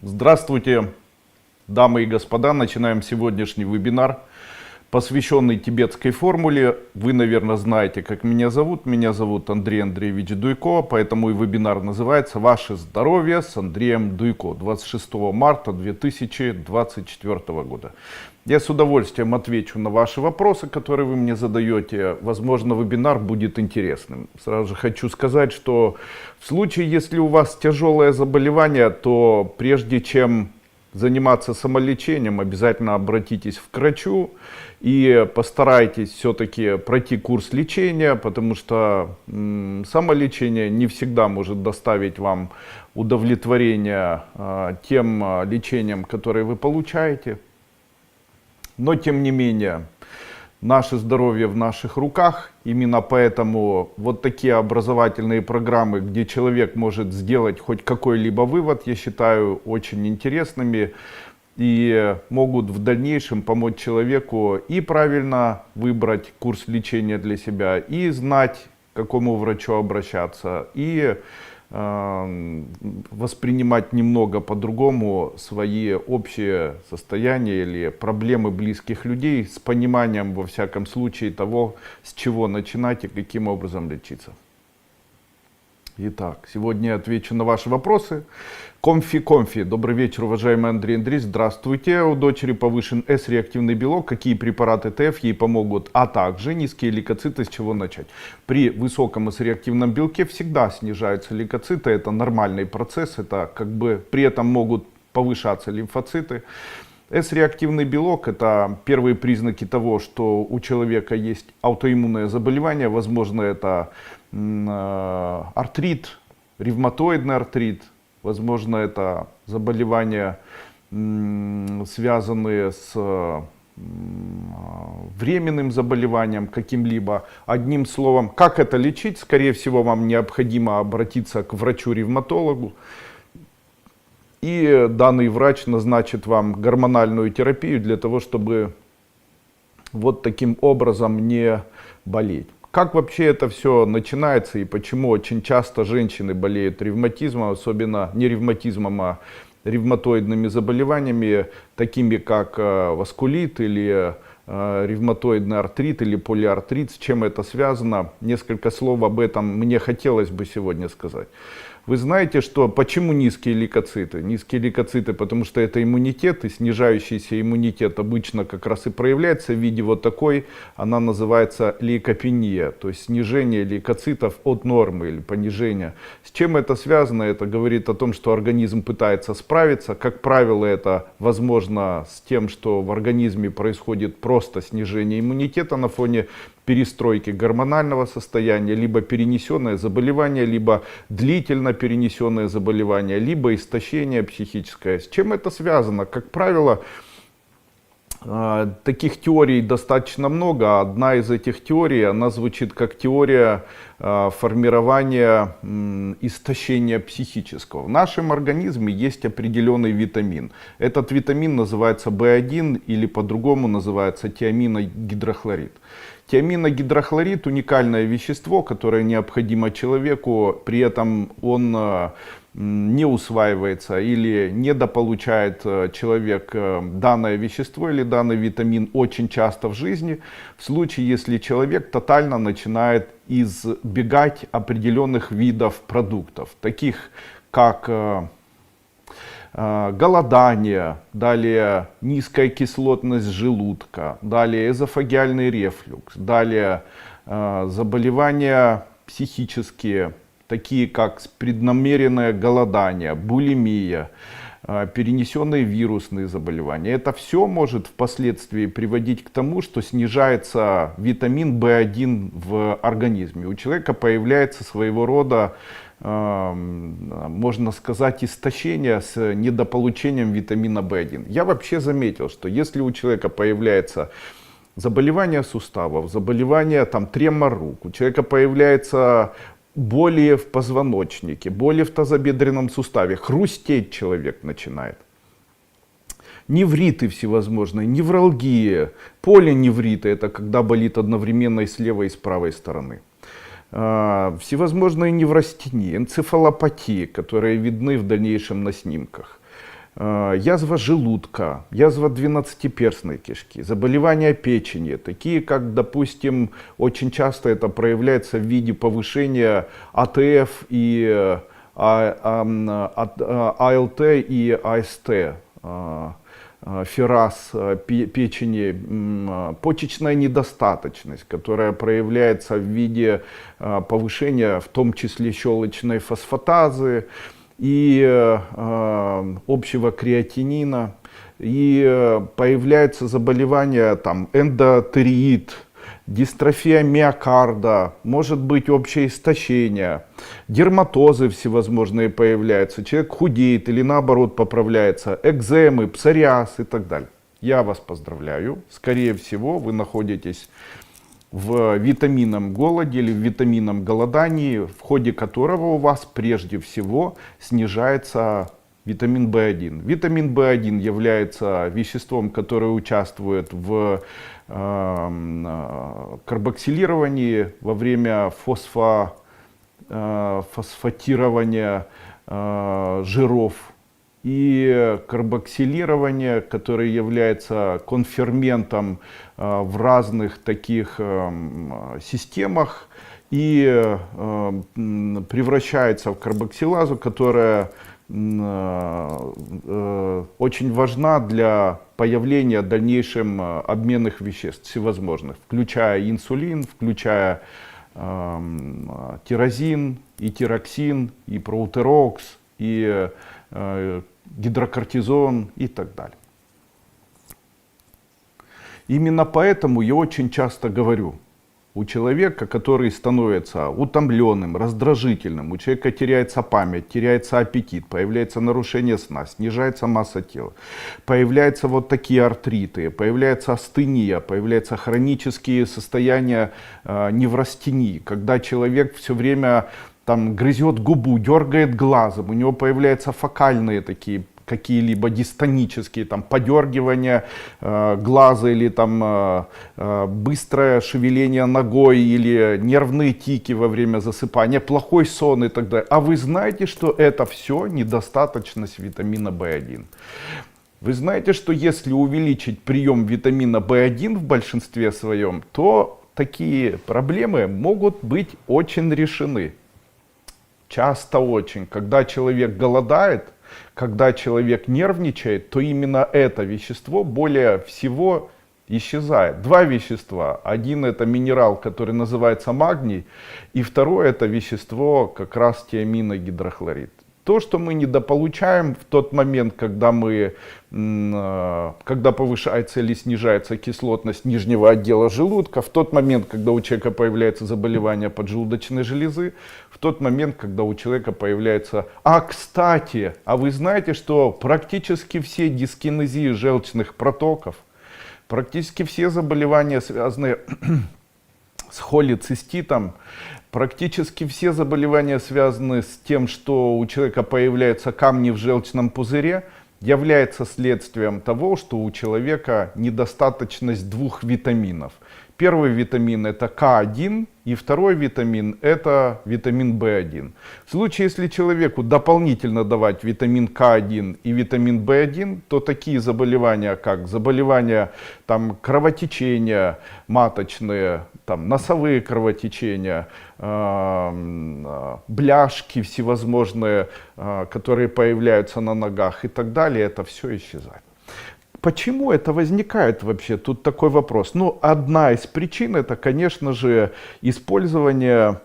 Здравствуйте, дамы и господа. Начинаем сегодняшний вебинар, посвященный тибетской формуле. Вы, наверное, знаете, как меня зовут. Меня зовут Андрей Андреевич Дуйко, поэтому и вебинар называется «Ваше здоровье с Андреем Дуйко» 26 марта 2024 года. Я с удовольствием отвечу на ваши вопросы, которые вы мне задаете. Возможно, вебинар будет интересным. Сразу же хочу сказать, что в случае, если у вас тяжелое заболевание, то прежде чем заниматься самолечением, обязательно обратитесь к врачу и постарайтесь все-таки пройти курс лечения, потому что самолечение не всегда может доставить вам удовлетворение тем лечением, которое вы получаете. Но тем не менее, наше здоровье в наших руках. Именно поэтому вот такие образовательные программы, где человек может сделать хоть какой-либо вывод, я считаю очень интересными и могут в дальнейшем помочь человеку и правильно выбрать курс лечения для себя, и знать, к какому врачу обращаться, и воспринимать немного по-другому свои общие состояния или проблемы близких людей с пониманием, во всяком случае, того, с чего начинать и каким образом лечиться. Итак, сегодня я отвечу на ваши вопросы. Комфи. Добрый вечер, уважаемый Андрей Андреевич. Здравствуйте. У дочери повышен С-реактивный белок. Какие препараты ТФ ей помогут? А также низкие лейкоциты, с чего начать? При высоком С-реактивном белке всегда снижаются лейкоциты. Это нормальный процесс. Это как бы при этом могут повышаться лимфоциты. С-реактивный белок — это первые признаки того, что у человека есть аутоиммунное заболевание. Возможно, это артрит, ревматоидный артрит. Возможно, это заболевания, связанные с временным заболеванием каким-либо. Одним словом, как это лечить? Скорее всего, вам необходимо обратиться к врачу-ревматологу. И данный врач назначит вам гормональную терапию для того, чтобы вот таким образом не болеть. Как вообще это все начинается и почему очень часто женщины болеют ревматизмом, особенно не ревматизмом, а ревматоидными заболеваниями, такими как васкулит или ревматоидный артрит или полиартрит. С чем это связано? Несколько слов об этом мне хотелось бы сегодня сказать. Вы знаете, что почему низкие лейкоциты? Низкие лейкоциты, потому что это иммунитет, и снижающийся иммунитет обычно как раз и проявляется в виде вот такой, она называется лейкопения, то есть снижение лейкоцитов от нормы или понижение. С чем это связано? Это говорит о том, что организм пытается справиться. Как правило, это возможно с тем, что в организме происходит просто снижение иммунитета на фоне перестройки гормонального состояния, либо перенесенное заболевание, либо длительно перенесенное заболевание, либо истощение психическое. С чем это связано? Как правило, таких теорий достаточно много. Одна из этих теорий, она звучит как теория формирования истощения психического. В нашем организме есть определенный витамин. Этот витамин называется В1 или по-другому называется тиаминогидрохлорид. Тиаминогидрохлорид — уникальное вещество, которое необходимо человеку, при этом он не усваивается или недополучает человек данное вещество или данный витамин очень часто в жизни, в случае, если человек тотально начинает избегать определенных видов продуктов, таких как голодание, далее низкая кислотность желудка, далее эзофагиальный рефлюкс, далее заболевания психические, такие как преднамеренное голодание, булимия, перенесенные вирусные заболевания. Это все может впоследствии приводить к тому, что снижается витамин В1 в организме. У человека появляется своего рода, можно сказать, истощение с недополучением витамина В1. Я вообще заметил, что если у человека появляется заболевание суставов, заболевание тремор рук, у человека появляется боли в позвоночнике, боли в тазобедренном суставе, хрустеть человек начинает. Невриты всевозможные, невралгия, полиневриты — это когда болит одновременно и с левой, и с правой стороны. Всевозможные неврастении, энцефалопатии, которые видны в дальнейшем на снимках. язва желудка, язва двенадцатиперстной кишки, заболевания печени, такие как, допустим, очень часто это проявляется в виде повышения АТФ и АЛТ и АСТ, фераз печени, почечная недостаточность, которая проявляется в виде повышения, в том числе щелочной фосфатазы и общего креатинина, и появляются заболевания, там, эндотериит, дистрофия миокарда, может быть общее истощение, дерматозы всевозможные появляются, человек худеет или наоборот поправляется, экземы, псориаз и так далее. Я вас поздравляю, скорее всего вы находитесь в витаминном голоде или в витаминном голодании, в ходе которого у вас прежде всего снижается витамин В1. Витамин В1 является веществом, которое участвует в карбоксилировании во время фосфатирования жиров и карбоксилирование, которое является конферментом в разных таких системах и превращается в карбоксилазу, которая очень важна для появления дальнейшем обменных веществ всевозможных, включая инсулин, включая тирозин, и тироксин, и проутерокс, и гидрокортизон и так далее. Именно поэтому я очень часто говорю, у человека, который становится утомленным, раздражительным, у человека теряется память, теряется аппетит, появляется нарушение сна, снижается масса тела, появляются вот такие артриты, появляется астения, появляются хронические состояния неврастении, когда человек все время там грызет губу, дергает глазом, у него появляются фокальные такие какие-либо дистонические там подергивания глаза или там быстрое шевеление ногой или нервные тики во время засыпания, плохой сон и так далее. А вы знаете, что это все недостаточность витамина В1. Вы знаете, что если увеличить прием витамина В1 в большинстве своем, то такие проблемы могут быть очень решены. Часто очень, когда человек голодает, когда человек нервничает, то именно это вещество более всего исчезает. Два вещества. Один это минерал, который называется магний, и второе это вещество как раз тиаминогидрохлорид. То, что мы недополучаем в тот момент, когда повышается или снижается кислотность нижнего отдела желудка, в тот момент, когда у человека появляется заболевание поджелудочной железы, в тот момент, когда у человека появляется... кстати, а вы знаете, что практически все дискинезии желчных протоков, практически все заболевания, связанные с холециститом, практически все заболевания, связанные с тем, что у человека появляются камни в желчном пузыре, является следствием того, что у человека недостаточность двух витаминов. Первый витамин это К1, и второй витамин это витамин В1. В случае, если человеку дополнительно давать витамин К1 и витамин В1, то такие заболевания, как заболевания там, кровотечения маточные, там, носовые кровотечения, бляшки всевозможные, которые появляются на ногах и так далее, это все исчезает. Почему это возникает вообще? Тут такой вопрос. Ну, одна из причин это, конечно же, использование,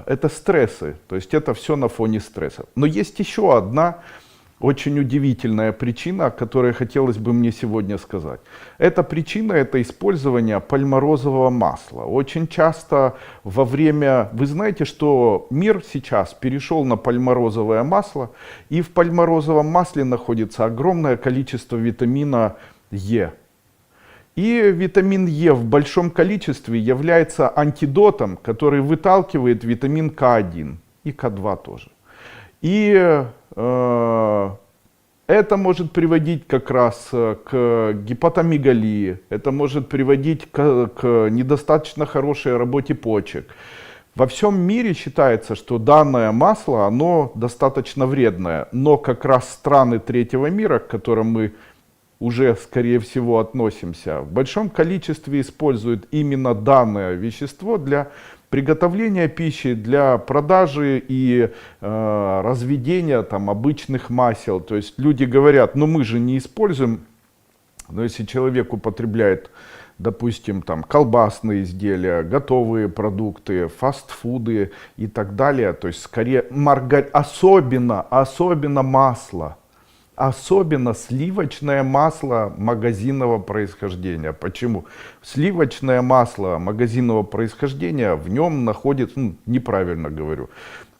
это стрессы. То есть это все на фоне стресса. Но есть еще одна очень удивительная причина, о которой хотелось бы мне сегодня сказать. Эта причина это использование пальморозового масла. Очень часто во время... Вы знаете, что мир сейчас перешел на пальморозовое масло, и в пальморозовом масле находится огромное количество витамина Е. И витамин Е в большом количестве является антидотом, который выталкивает витамин К1 и К2 тоже. И это может приводить как раз к гепатомегалии, это может приводить к недостаточно хорошей работе почек. Во всем мире считается, что данное масло, оно достаточно вредное, но как раз страны третьего мира, к которым мы уже, скорее всего, относимся, в большом количестве используют именно данное вещество для приготовления пищи, для продажи и разведения там, обычных масел. То есть люди говорят, ну мы же не используем, но если человек употребляет, допустим, там, колбасные изделия, готовые продукты, фастфуды и так далее, то есть скорее особенно масло. Особенно сливочное масло магазинного происхождения. Почему? Сливочное масло магазинного происхождения, в нем находится, неправильно говорю,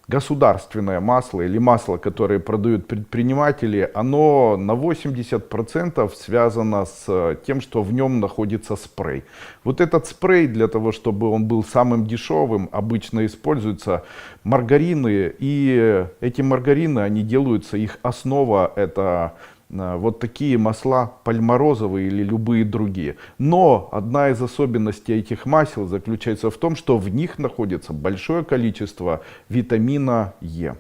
государственное масло или масло, которое продают предприниматели, оно на 80% связано с тем, что в нем находится спрей. Вот этот спрей, для того, чтобы он был самым дешевым, обычно используются маргарины. И эти маргарины, они делаются, их основа это вот такие масла пальморозовые или любые другие. Но одна из особенностей этих масел заключается в том, что в них находится большое количество витамина Е.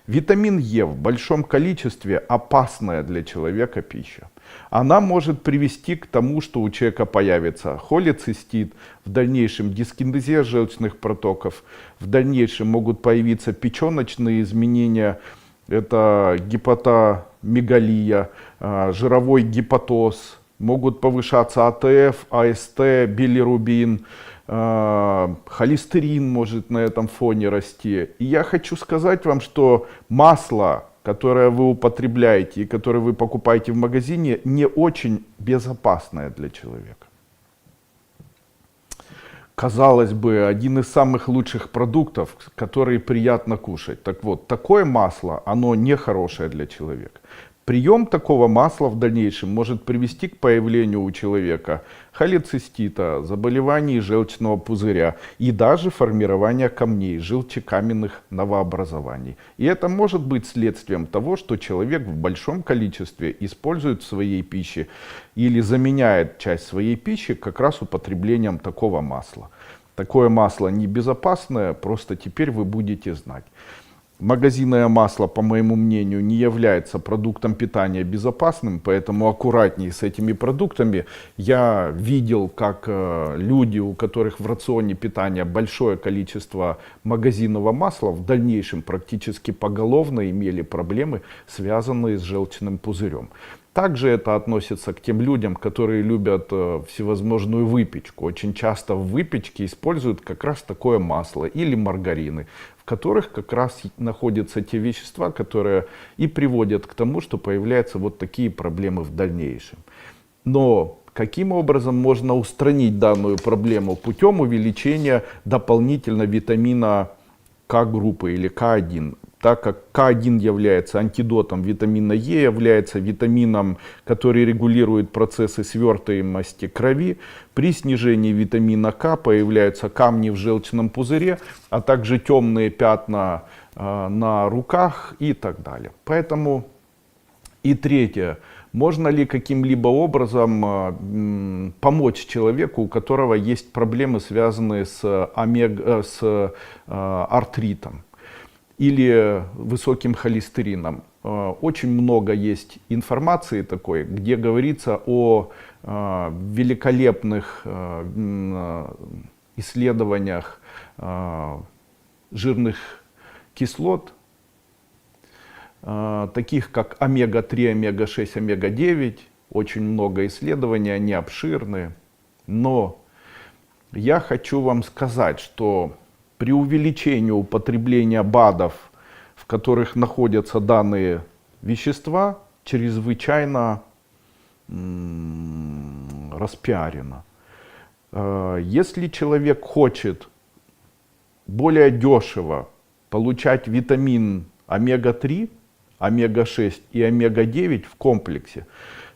Витамин Е в большом количестве опасная для человека пища. Она может привести к тому, что у человека появится холецистит, в дальнейшем дискинезия желчных протоков, в дальнейшем могут появиться печеночные изменения. Это гепатомегалия, жировой гепатоз, могут повышаться АТФ, АСТ, билирубин, холестерин может на этом фоне расти. И я хочу сказать вам, что масло, которое вы употребляете и которое вы покупаете в магазине, не очень безопасное для человека. Казалось бы, один из самых лучших продуктов, которые приятно кушать. Так вот, такое масло, оно не хорошее для человека. Прием такого масла в дальнейшем может привести к появлению у человека холецистита, заболеваний желчного пузыря и даже формирования камней, желчекаменных новообразований. И это может быть следствием того, что человек в большом количестве использует в своей пище или заменяет часть своей пищи как раз употреблением такого масла. Такое масло небезопасное, просто теперь вы будете знать. Магазинное масло, по моему мнению, не является продуктом питания безопасным, поэтому аккуратнее с этими продуктами. Я видел, как люди, у которых в рационе питания большое количество магазинного масла, в дальнейшем практически поголовно имели проблемы, связанные с желчным пузырем. Также это относится к тем людям, которые любят всевозможную выпечку. Очень часто в выпечке используют как раз такое масло или маргарины, в которых как раз находятся те вещества, которые и приводят к тому, что появляются вот такие проблемы в дальнейшем. Но каким образом можно устранить данную проблему? Путем увеличения дополнительно витамина К группы или К1. Так как К1 является антидотом витамина Е, является витамином, который регулирует процессы свертываемости крови, при снижении витамина К появляются камни в желчном пузыре, а также темные пятна на руках и так далее. Поэтому и третье. Можно ли каким-либо образом помочь человеку, у которого есть проблемы, связанные с артритом или высоким холестерином? Очень много есть информации такой, где говорится о великолепных исследованиях жирных кислот, таких как омега-3, омега-6, омега-9. Очень много исследований, они обширные. Но я хочу вам сказать, что при увеличении употребления БАДов, в которых находятся данные вещества, чрезвычайно распиарено. Если человек хочет более дешево получать витамин омега-3, омега-6 и омега-9 в комплексе,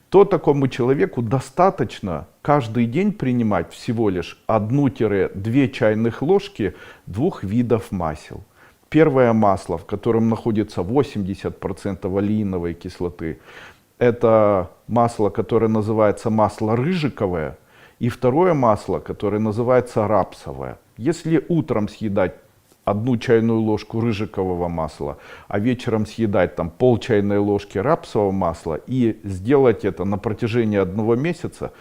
то такому человеку достаточно каждый день принимать всего лишь 1-2 чайных ложки двух видов масел. Первое масло, в котором находится 80% олеиновой кислоты, это масло, которое называется масло рыжиковое. И второе масло, которое называется рапсовое. Если утром съедать 1 чайную ложку рыжикового масла, а вечером съедать там пол чайной ложки рапсового масла и сделать это на протяжении 1 месяца,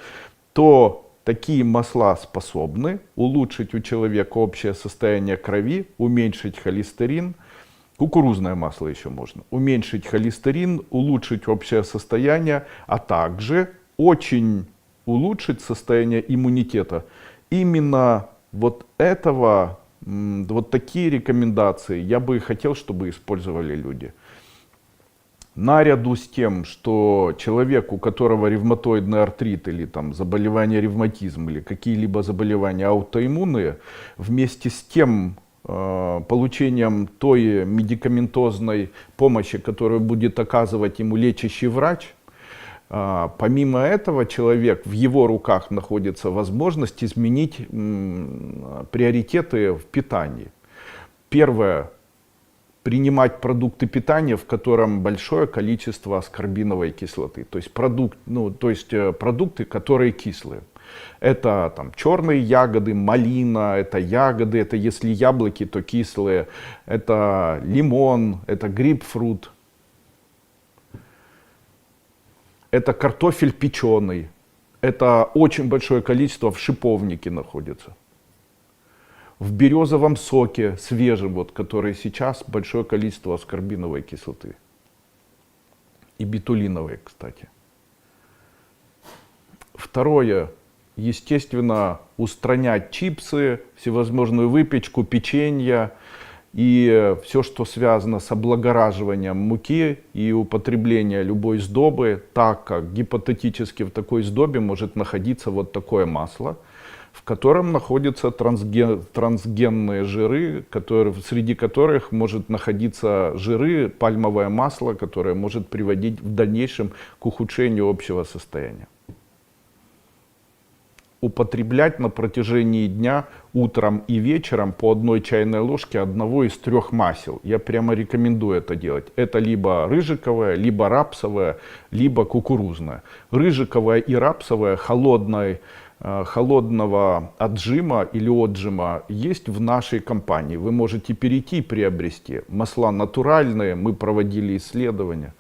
то такие масла способны улучшить у человека общее состояние крови, уменьшить холестерин. Кукурузное масло еще можно. Уменьшить холестерин, улучшить общее состояние, а также очень улучшить состояние иммунитета. Именно вот этого, вот такие рекомендации я бы хотел, чтобы использовали люди. Наряду с тем, что человек, у которого ревматоидный артрит или там заболевание ревматизм или какие-либо заболевания аутоиммунные, вместе с тем получением той медикаментозной помощи, которую будет оказывать ему лечащий врач, помимо этого человек, в его руках находится возможность изменить приоритеты в питании. Первое. Принимать продукты питания, в котором большое количество аскорбиновой кислоты. То есть, продукты, которые кислые. Это там черные ягоды, малина, это ягоды, это если яблоки, то кислые. Это лимон, это грейпфрут. Это картофель печеный. Это очень большое количество в шиповнике находится. В березовом соке свежем, вот, который сейчас, большое количество аскорбиновой кислоты. И бетулиновой, кстати. Второе. Естественно, устранять чипсы, всевозможную выпечку, печенье и все, что связано с облагораживанием муки и употребление любой сдобы, так как гипотетически в такой сдобе может находиться вот такое масло, в котором находятся трансгенные жиры, среди которых может находиться жиры, пальмовое масло, которое может приводить в дальнейшем к ухудшению общего состояния. Употреблять на протяжении дня утром и вечером по 1 чайной ложке одного из 3 масел. Я прямо рекомендую это делать. Это либо рыжиковое, либо рапсовое, либо кукурузное. Рыжиковое и рапсовое холодного отжима или отжима есть в нашей компании. Вы можете перейти и приобрести. Масла натуральные, мы проводили исследования.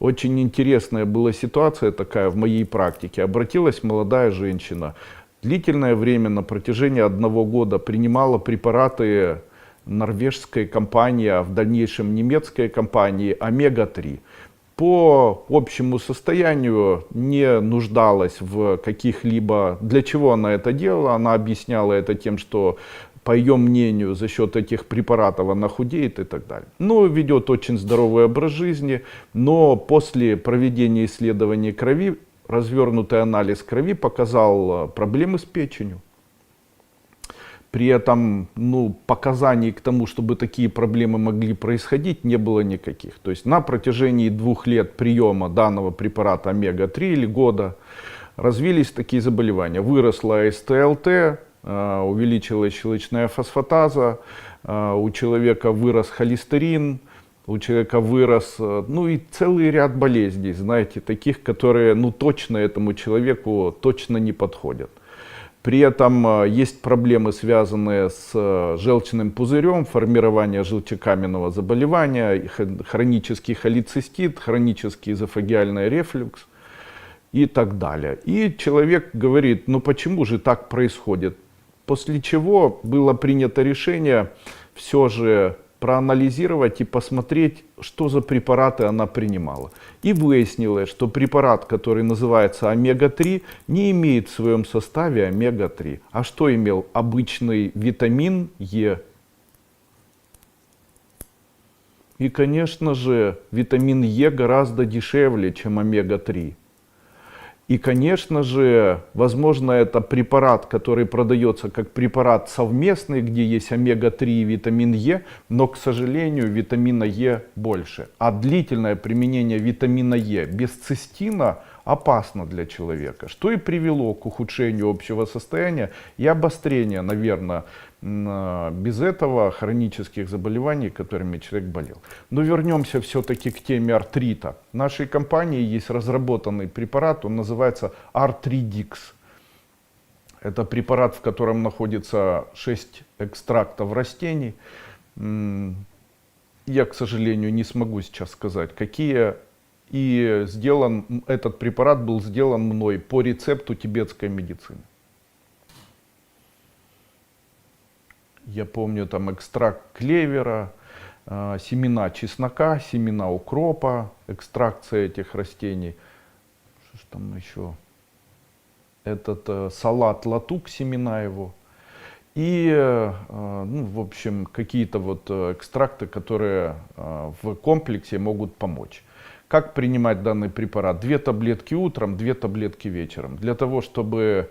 Очень интересная была ситуация такая в моей практике. Обратилась молодая женщина. Длительное время, на протяжении 1 года, принимала препараты норвежской компании, а в дальнейшем немецкой компании омега-3. По общему состоянию не нуждалась в каких-либо... Для чего она это делала? Она объясняла это тем, что, по ее мнению, за счет этих препаратов она худеет и так далее. Ну, ведет очень здоровый образ жизни, но после проведения исследований крови, развернутый анализ крови показал проблемы с печенью. При этом показаний к тому, чтобы такие проблемы могли происходить, не было никаких. То есть на протяжении 2 лет приема данного препарата омега-3 или года развились такие заболевания. Выросла СТЛТ, увеличилась щелочная фосфатаза, у человека вырос холестерин, у человека вырос, и целый ряд болезней, знаете, таких, которые, точно этому человеку точно не подходят. При этом есть проблемы, связанные с желчным пузырем, формирование желчекаменного заболевания, хронический холецистит, хронический эзофагиальный рефлюкс и так далее. И человек говорит, почему же так происходит? После чего было принято решение все же проанализировать и посмотреть, что за препараты она принимала. И выяснилось, что препарат, который называется омега-3, не имеет в своем составе омега-3. А что имел? Обычный витамин Е. И, конечно же, витамин Е гораздо дешевле, чем омега-3. И, конечно же, возможно, это препарат, который продается как препарат совместный, где есть омега-3 и витамин Е, но, к сожалению, витамина Е больше. А длительное применение витамина Е без цистина опасно для человека, что и привело к ухудшению общего состояния и обострению, наверное, без этого хронических заболеваний, которыми человек болел. Но вернемся все-таки к теме артрита. В нашей компании есть разработанный препарат, он называется Arthridix. Это препарат, в котором находится 6 экстрактов растений. Я, к сожалению, не смогу сейчас сказать, какие. И этот препарат был сделан мной по рецепту тибетской медицины. Я помню там экстракт клевера, семена чеснока, семена укропа, экстракция этих растений. Что ж там еще? Салат латук, семена его. И, в общем, какие-то вот экстракты, которые в комплексе могут помочь. Как принимать данный препарат? 2 таблетки утром, 2 таблетки вечером. Для того, чтобы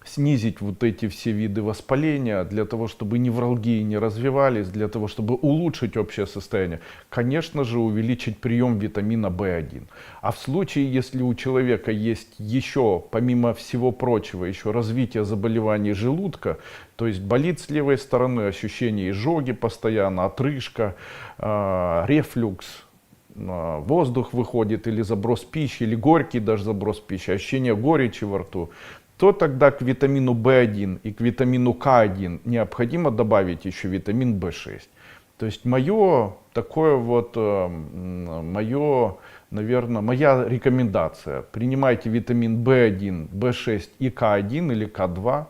снизить вот эти все виды воспаления, для того, чтобы невралгии не развивались, для того, чтобы улучшить общее состояние, конечно же, увеличить прием витамина В1. А в случае, если у человека есть еще, помимо всего прочего, еще развитие заболеваний желудка, то есть болит с левой стороны, ощущение изжоги постоянно, отрыжка, рефлюкс, воздух выходит или заброс пищи, или горький даже заброс пищи, ощущение горечи во рту, то тогда к витамину В1 и к витамину К1 необходимо добавить еще витамин В6. То есть моя рекомендация: принимайте витамин В1, В6 и К1 или К2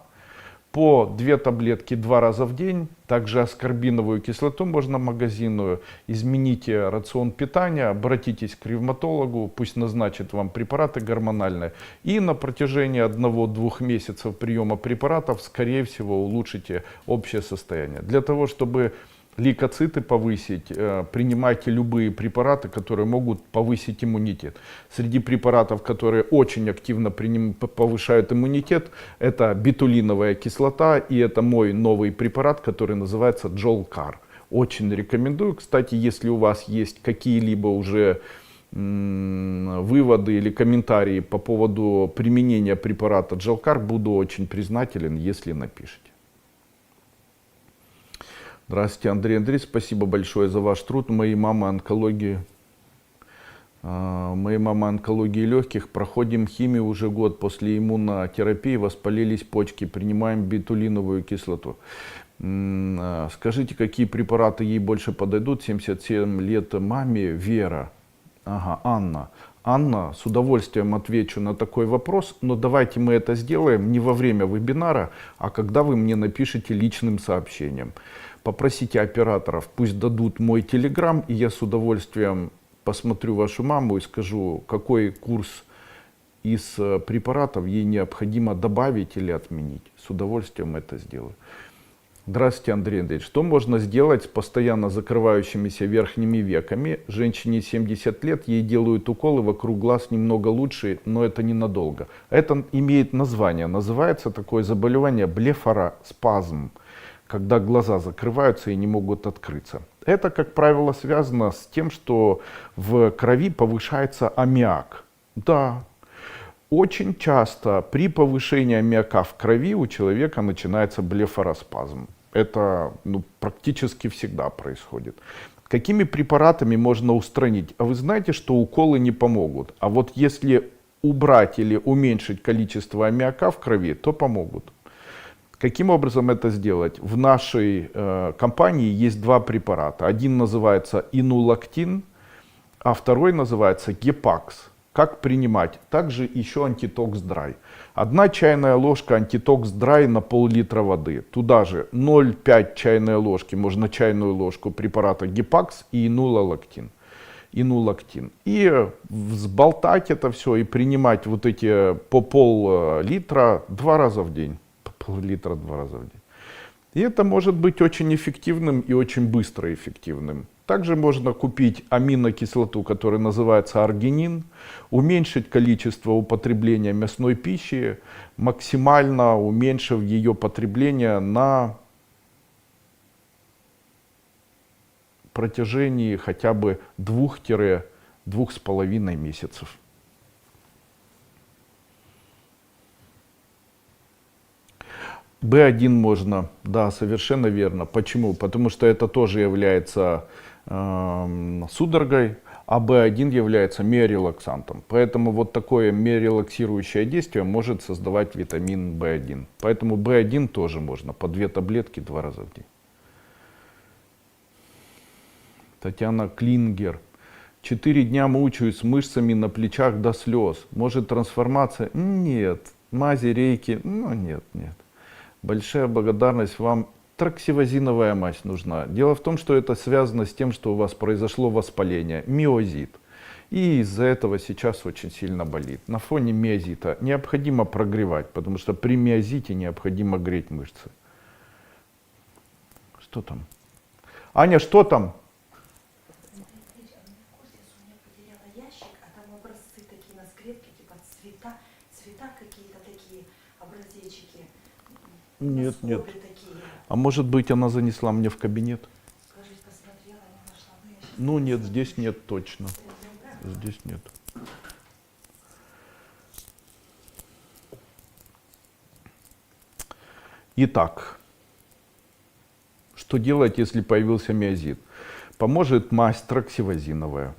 по 2 таблетки 2 раза в день. Также аскорбиновую кислоту можно магазинную. Измените рацион питания, обратитесь к ревматологу, пусть назначит вам препараты гормональные. И на протяжении 1-2 месяцев приема препаратов, скорее всего, улучшите общее состояние. Для того, чтобы лейкоциты повысить, принимайте любые препараты, которые могут повысить иммунитет. Среди препаратов, которые очень активно повышают иммунитет, это бетулиновая кислота, и это мой новый препарат, который называется Джолкар. Очень рекомендую. Кстати, если у вас есть какие-либо уже выводы или комментарии по поводу применения препарата Джолкар, буду очень признателен, если напишите. Здравствуйте, Андрей, спасибо большое за ваш труд. Моей мамы онкологии легких. Проходим химию уже год. После иммунотерапии воспалились почки. Принимаем бетулиновую кислоту. Скажите, какие препараты ей больше подойдут? 77 лет маме. Вера. Ага, Анна. Анна, с удовольствием отвечу на такой вопрос, но давайте мы это сделаем не во время вебинара, а когда вы мне напишите личным сообщением. Попросите операторов, пусть дадут мой телеграм, и я с удовольствием посмотрю вашу маму и скажу, какой курс из препаратов ей необходимо добавить или отменить. С удовольствием это сделаю. Здравствуйте, Андрей Андреевич. Что можно сделать с постоянно закрывающимися верхними веками? Женщине 70 лет, ей делают уколы вокруг глаз немного лучше, но это ненадолго. Это имеет название. Называется такое заболевание блефароспазм, когда глаза закрываются и не могут открыться. Это, как правило, связано с тем, что в крови повышается аммиак. Да, очень часто при повышении аммиака в крови у человека начинается блефароспазм. Это практически всегда происходит. Какими препаратами можно устранить? А вы знаете, что уколы не помогут. А вот если убрать или уменьшить количество аммиака в крови, то помогут. Каким образом это сделать? В нашей компании есть 2 препарата. Один называется Инулактин, а второй называется Гепакс. Как принимать? Также еще антитокс драй. 1 чайная ложка антитокс драй на пол-литра воды. Туда же 0,5 чайной ложки, можно чайную ложку препарата Гепакс и Инулактин. И взболтать это все и принимать вот эти по пол-литра 2 раза в день. Пол-литра 2 раза в день. И это может быть очень эффективным и очень быстро эффективным. Также можно купить аминокислоту, которая называется аргинин, уменьшить количество употребления мясной пищи, максимально уменьшив ее потребление на протяжении хотя бы 2-2,5 месяцев. B1 можно, да, совершенно верно. Почему? Потому что это тоже является судорогой, а B1 является миорелаксантом. Поэтому вот такое миорелаксирующее действие может создавать витамин B1. Поэтому B1 тоже можно по 2 таблетки 2 раза в день. Татьяна Клингер. 4 дня мучаюсь мышцами на плечах до слез. Может трансформация? Нет. Мази, рейки? Ну нет, нет. Большая благодарность вам. Траксивозиновая мазь нужна. Дело в том, что это связано с тем, что у вас произошло воспаление, миозит. И из-за этого сейчас очень сильно болит. На фоне миозита необходимо прогревать, потому что при миозите необходимо греть мышцы. Что там? Аня, что там? Нет, нет. А может быть, она занесла мне в кабинет? Ну нет, здесь нет точно. Здесь нет. Итак, что делать, если появился миозит? Поможет мазь траксивозиновая.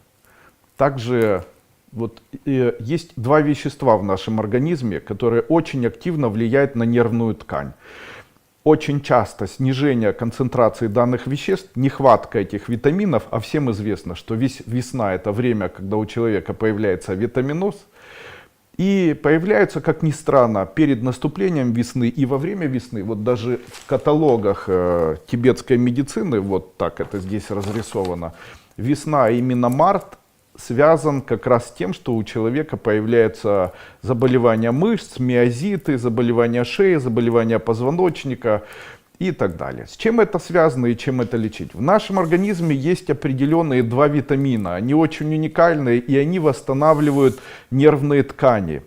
Также вот, есть 2 вещества в нашем организме, которые очень активно влияют на нервную ткань. Очень часто снижение концентрации данных веществ, нехватка этих витаминов, а всем известно, что весна — это время, когда у человека появляется витаминоз, и появляются, как ни странно, перед наступлением весны и во время весны. Вот даже в каталогах тибетской медицины, вот так это здесь разрисовано, весна, а именно март, связан как раз с тем, что у человека появляются заболевания мышц, миозиты, заболевания шеи, заболевания позвоночника и так далее. С чем это связано и чем это лечить? В нашем организме есть определенные 2 витамина. Они очень уникальные, и они восстанавливают нервные ткани.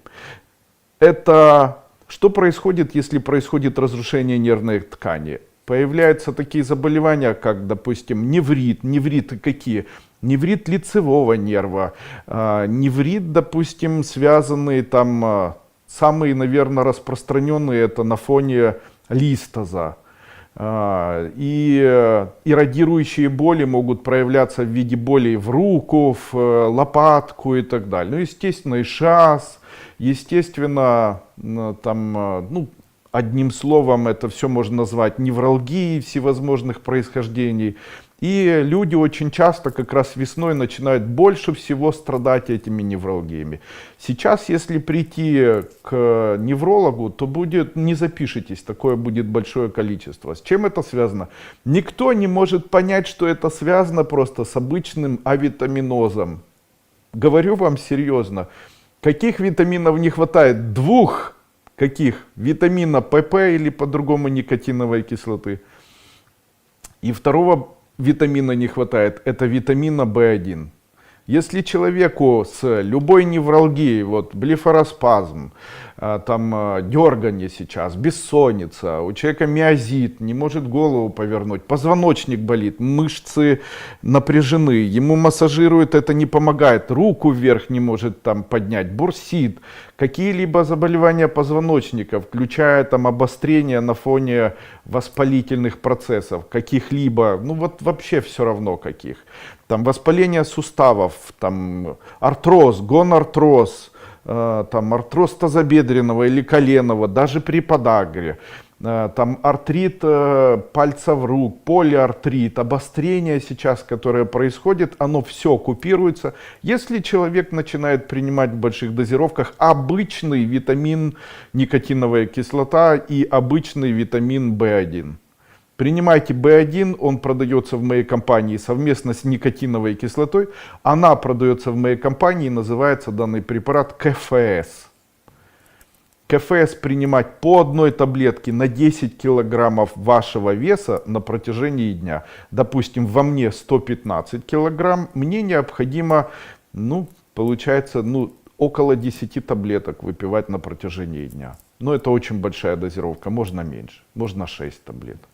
Это что происходит, если происходит разрушение нервной ткани? Появляются такие заболевания, как, допустим, неврит. Невриты какие? Неврит лицевого нерва, неврит, допустим, связанные там, самые, наверное, распространенные, это на фоне листоза. И иррадирующие боли могут проявляться в виде болей в руку, в лопатку и так далее. Ну, естественно, ишиаз, естественно, там, ну, одним словом, это все можно назвать невралгией всевозможных происхождений. И люди очень часто как раз весной начинают больше всего страдать этими невралгиями. Сейчас, если прийти к неврологу, то будет, не запишитесь, такое будет большое количество. С чем это связано? Никто не может понять, что это связано просто с обычным авитаминозом. Говорю вам серьезно. Каких витаминов не хватает? 2. Каких? Витамина ПП или по-другому никотиновой кислоты. И 2 витамина не хватает, это витамина В1. Если человеку с любой невралгией, вот блефароспазм, там дергание сейчас, бессонница, у человека миозит, не может голову повернуть, позвоночник болит, мышцы напряжены, ему массажируют, это не помогает, руку вверх не может там поднять, бурсит, какие-либо заболевания позвоночника, включая там обострение на фоне воспалительных процессов, каких-либо, ну вот вообще все равно каких. Там воспаление суставов, там артроз, гонартроз, там артроз тазобедренного или коленного, даже при подагре, там артрит пальцев рук, полиартрит, обострение сейчас, которое происходит, оно все купируется. Если человек начинает принимать в больших дозировках обычный витамин никотиновая кислота и обычный витамин В1. Принимайте B1, он продается в моей компании совместно с никотиновой кислотой. Она продается в моей компании, называется данный препарат КФС. КФС принимать по 1 таблетке на 10 килограммов вашего веса на протяжении дня. Допустим, во мне 115 килограмм, мне необходимо, ну, получается, ну, около 10 таблеток выпивать на протяжении дня. Но это очень большая дозировка, можно меньше, можно 6 таблеток.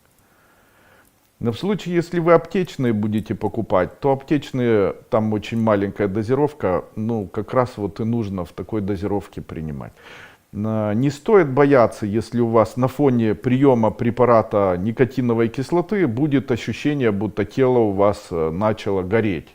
Но в случае, если вы аптечные будете покупать, то аптечные, там очень маленькая дозировка, ну, как раз вот и нужно в такой дозировке принимать. Не стоит бояться, если у вас на фоне приема препарата никотиновой кислоты будет ощущение, будто тело у вас начало гореть.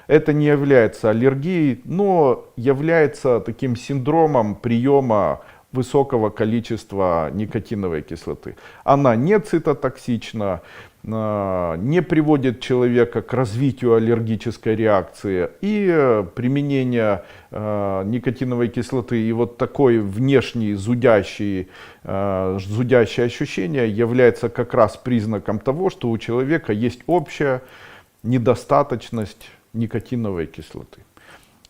Это не является аллергией, но является таким синдромом приема высокого количества никотиновой кислоты. Она не цитотоксична, не приводит человека к развитию аллергической реакции. И применение никотиновой кислоты и вот такой внешний зудящее ощущение является как раз признаком того, что у человека есть общая недостаточность никотиновой кислоты.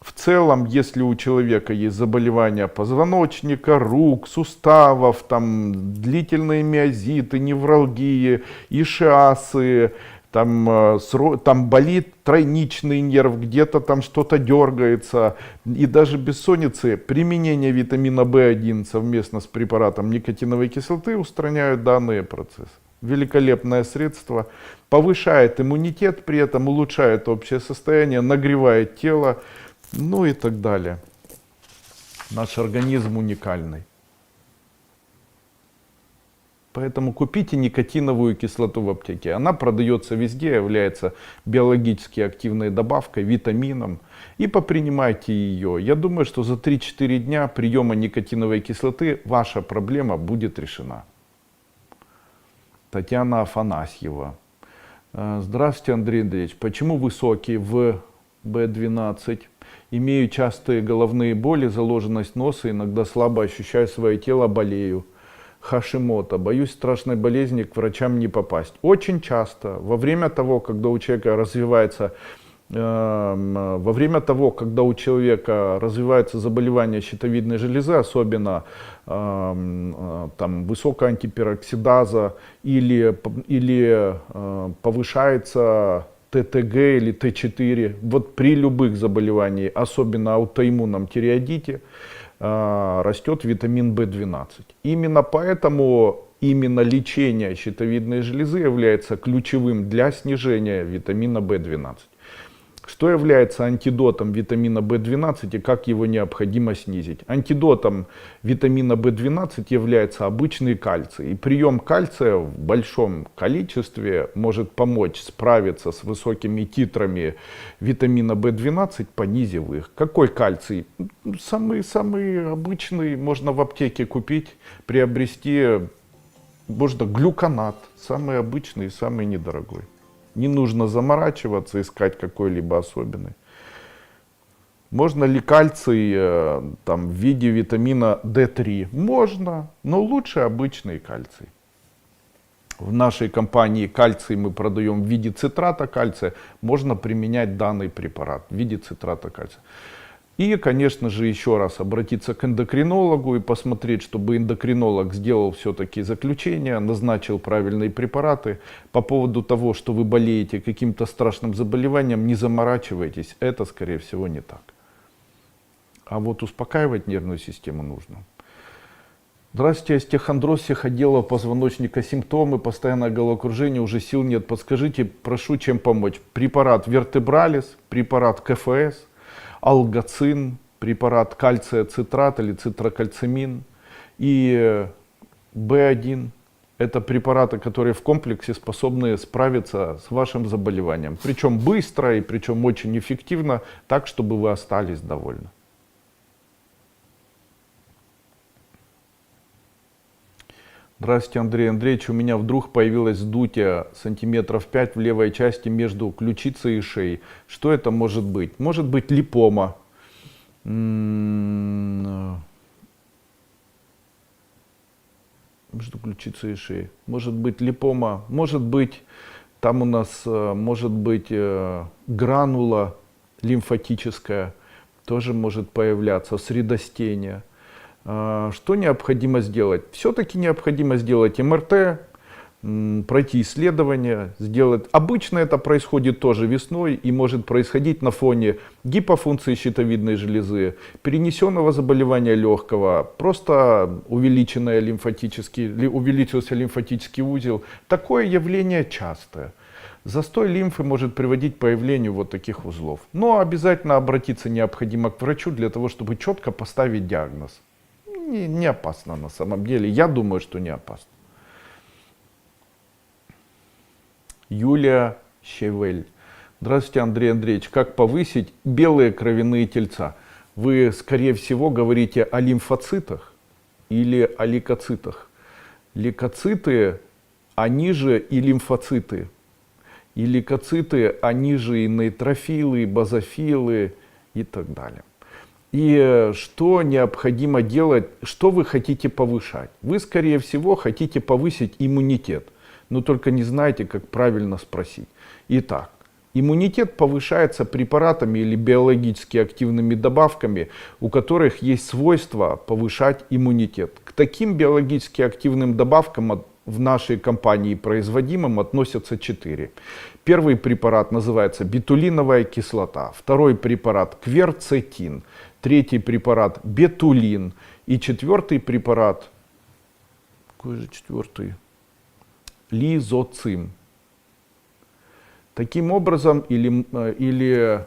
В целом, если у человека есть заболевания позвоночника, рук, суставов, там, длительные миозиты, невралгии, ишиасы, там болит тройничный нерв, где-то там что-то дергается, и даже бессонницы, применение витамина В1 совместно с препаратом никотиновой кислоты устраняют данные процессы. Великолепное средство, повышает иммунитет, при этом улучшает общее состояние, нагревает тело, ну и так далее. Наш организм уникальный. Поэтому купите никотиновую кислоту в аптеке. Она продается везде, является биологически активной добавкой, витамином. И попринимайте ее. Я думаю, что за 3-4 дня приема никотиновой кислоты ваша проблема будет решена. Татьяна Афанасьева. Здравствуйте, Андрей Андреевич. Почему высокий в B12? Имею частые головные боли, заложенность носа, иногда слабо ощущаю свое тело, болею. Хашимото. Боюсь страшной болезни, к врачам не попасть. Очень часто, во время того, когда у человека развивается заболевание щитовидной железы, особенно там, высокая антипероксидаза или повышается ТТГ или Т4, вот при любых заболеваниях, особенно аутоиммунном тиреоидите, растет витамин В12. Именно поэтому именно лечение щитовидной железы является ключевым для снижения витамина В12. Что является антидотом витамина В12 и как его необходимо снизить? Антидотом витамина В12 является обычный кальций. И прием кальция в большом количестве может помочь справиться с высокими титрами витамина В12, понизив их. Какой кальций? Самый обычный, можно в аптеке купить, приобрести, можно глюконат, самый обычный, самый недорогой. Не нужно заморачиваться, искать какой-либо особенный. Можно ли кальций там, в виде витамина D3? Можно, но лучше обычный кальций. В нашей компании кальций мы продаем в виде цитрата кальция. Можно применять данный препарат в виде цитрата кальция. И, конечно же, еще раз обратиться к эндокринологу и посмотреть, чтобы эндокринолог сделал все-таки заключение, назначил правильные препараты. По поводу того, что вы болеете каким-то страшным заболеванием, не заморачивайтесь, это, скорее всего, не так. А вот успокаивать нервную систему нужно. Здравствуйте, остеохондроз всех отделов позвоночника, симптомы, постоянное головокружение, уже сил нет. Подскажите, прошу, чем помочь. Препарат Вертебралис, препарат КФС, алгоцин, препарат кальция цитрат или цитрокальцимин и B1. Это препараты, которые в комплексе способны справиться с вашим заболеванием. Причем быстро и причем очень эффективно, так, чтобы вы остались довольны. Здравствуйте, Андрей Андреевич. У меня вдруг появилось вздутие сантиметров 5 в левой части между ключицей и шеей. Что это может быть? Может быть липома. Между ключицей и шеей. Может быть липома. Может быть, там у нас может быть гранула лимфатическая. Тоже может появляться. Средостение. Что необходимо сделать? Все-таки необходимо сделать МРТ, пройти исследование, сделать. Обычно это происходит тоже весной и может происходить на фоне гипофункции щитовидной железы, перенесенного заболевания легкого, просто увеличился лимфатический узел. Такое явление частое. Застой лимфы может приводить к появлению вот таких узлов. Но обязательно обратиться необходимо к врачу для того, чтобы четко поставить диагноз. Не опасно на самом деле. Я думаю, что не опасно. Юлия Щевель. Здравствуйте, Андрей Андреевич. Как повысить белые кровяные тельца? Вы, скорее всего, говорите о лимфоцитах. или о лейкоцитах? Лейкоциты, они же и лимфоциты. И лейкоциты, они же и нейтрофилы, и базофилы и так далее. И что необходимо делать, что вы хотите повышать? Вы, скорее всего, хотите повысить иммунитет, но только не знаете, как правильно спросить. Итак, иммунитет повышается препаратами или биологически активными добавками, у которых есть свойство повышать иммунитет. К таким биологически активным добавкам в нашей компании производимым относятся 4. Первый препарат называется бетулиновая кислота, второй препарат кверцетин, третий препарат бетулин и четвертый препарат, какой же четвертый? Лизоцим. Таким образом, или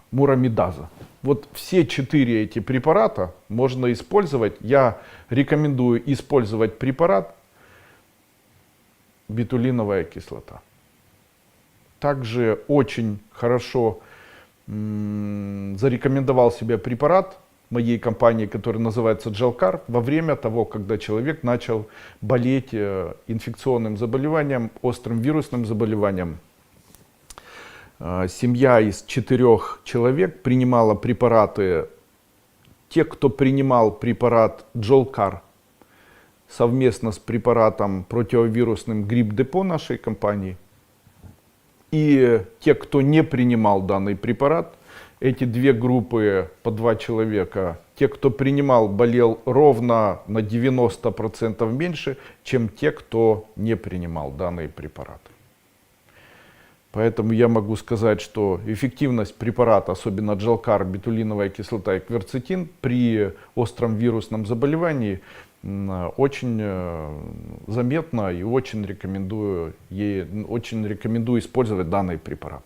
мурамидаза. Вот все 4 эти препарата можно использовать. Я рекомендую использовать препарат бетулиновая кислота. Также очень хорошо зарекомендовал себя препарат моей компании, который называется Gelcar, во время того, когда человек начал болеть инфекционным заболеванием, острым вирусным заболеванием. Семья из 4 человек принимала препараты. Те, кто принимал препарат Gelcar совместно с препаратом противовирусным Грипп-депо нашей компании, и те, кто не принимал данный препарат, эти 2 группы по 2 человека, те, кто принимал, болел ровно на 90% меньше, чем те, кто не принимал данный препарат. Поэтому я могу сказать, что эффективность препарата, особенно Gelcar, бетулиновая кислота и кверцетин, при остром вирусном заболевании очень заметна, и очень рекомендую использовать данный препарат.